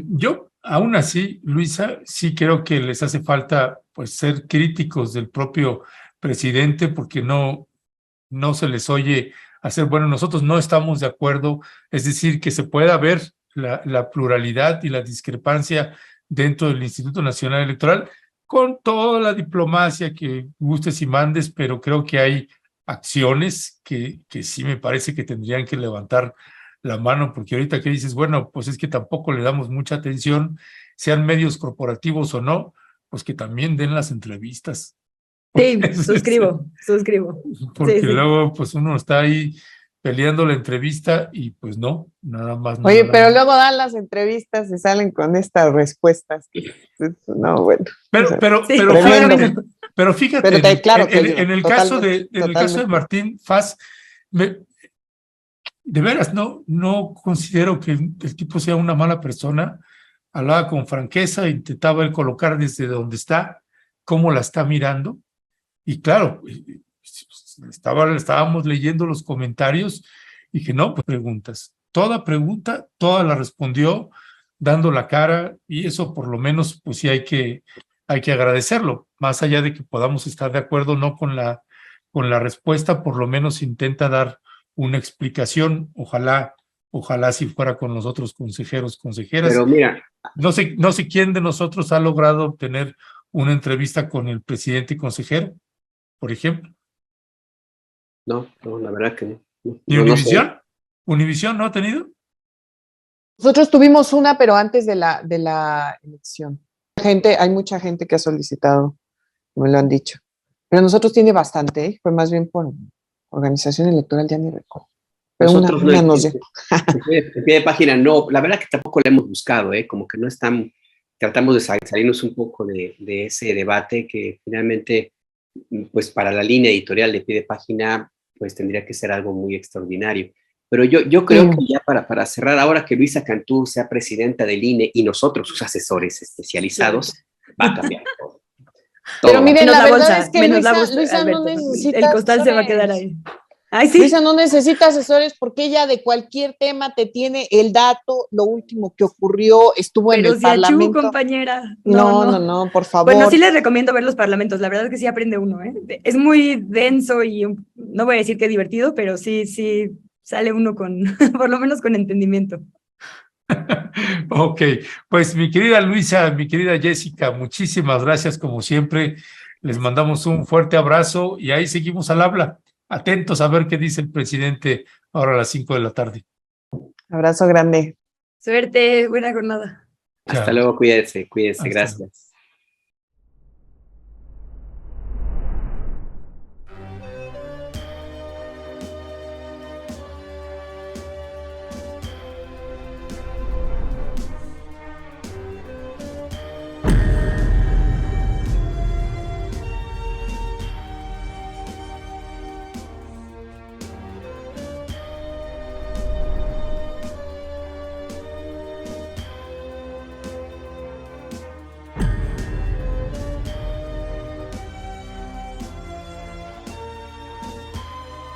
Speaker 4: yo aún así, Luisa, sí creo que les hace falta pues ser críticos del propio presidente porque no se les oye hacer, bueno, nosotros no estamos de acuerdo, es decir, que se pueda ver la pluralidad y la discrepancia dentro del Instituto Nacional Electoral con toda la diplomacia que gustes y mandes, pero creo que hay acciones que sí me parece que tendrían que levantar la mano, porque ahorita que dices, bueno, pues es que tampoco le damos mucha atención, sean medios corporativos o no, pues que también den las entrevistas.
Speaker 2: Sí, suscribo.
Speaker 4: Porque
Speaker 2: Sí.
Speaker 4: luego pues uno está ahí peleando la entrevista y pues no, nada más no.
Speaker 3: Oye, pero luego dan las entrevistas y salen con estas respuestas. No, bueno.
Speaker 4: Pero fíjate,
Speaker 3: claro
Speaker 4: en el caso de Martín Faz, de veras, no considero que el tipo sea una mala persona. Hablaba con franqueza, intentaba él colocar desde donde está, cómo la está mirando. Y claro, estábamos leyendo los comentarios y que no, pues preguntas. Toda pregunta, toda la respondió dando la cara y eso por lo menos pues sí hay que agradecerlo. Más allá de que podamos estar de acuerdo o no con la respuesta, por lo menos intenta dar una explicación. Ojalá si fuera con los otros consejeros, consejeras.
Speaker 1: Pero mira,
Speaker 4: no sé quién de nosotros ha logrado obtener una entrevista con el presidente y consejero, por ejemplo.
Speaker 1: No, la verdad que no.
Speaker 4: ¿Y Univisión? ¿Univisión no ha tenido?
Speaker 3: Nosotros tuvimos una, pero antes de la elección. Hay mucha gente que ha solicitado, me lo han dicho. Pero nosotros tiene bastante, ¿eh? Fue más bien por organización electoral, ya ni recuerdo. Pero
Speaker 1: nosotros
Speaker 3: una nos dio.
Speaker 1: En pie de página no, la verdad que tampoco la hemos buscado, como que no están, tratamos de salirnos un poco de ese debate que finalmente, pues para la línea editorial de pie de página, pues tendría que ser algo muy extraordinario. Pero yo creo que ya para cerrar, ahora que Luisa Cantú sea presidenta del INE y nosotros, sus asesores especializados, va a cambiar todo.
Speaker 3: Pero miren, la verdad
Speaker 2: bolsa,
Speaker 3: es que Luisa no necesita
Speaker 2: el costal se va a quedar ahí. Ay, sí.
Speaker 3: Luisa no necesita asesores porque ella de cualquier tema te tiene el dato, lo último que ocurrió, estuvo en el Parlamento.
Speaker 2: Compañera.
Speaker 3: No, por favor.
Speaker 2: Bueno, sí les recomiendo ver los parlamentos, la verdad es que sí aprende uno, Es muy denso y no voy a decir que divertido, pero sí sale uno por lo menos con entendimiento.
Speaker 4: Ok, pues mi querida Luisa, mi querida Jessica, muchísimas gracias como siempre. Les mandamos un fuerte abrazo y ahí seguimos al habla. Atentos a ver qué dice el presidente ahora a las 5 de la tarde.
Speaker 3: Abrazo grande.
Speaker 2: Suerte, buena jornada.
Speaker 1: Hasta luego, cuídense, gracias.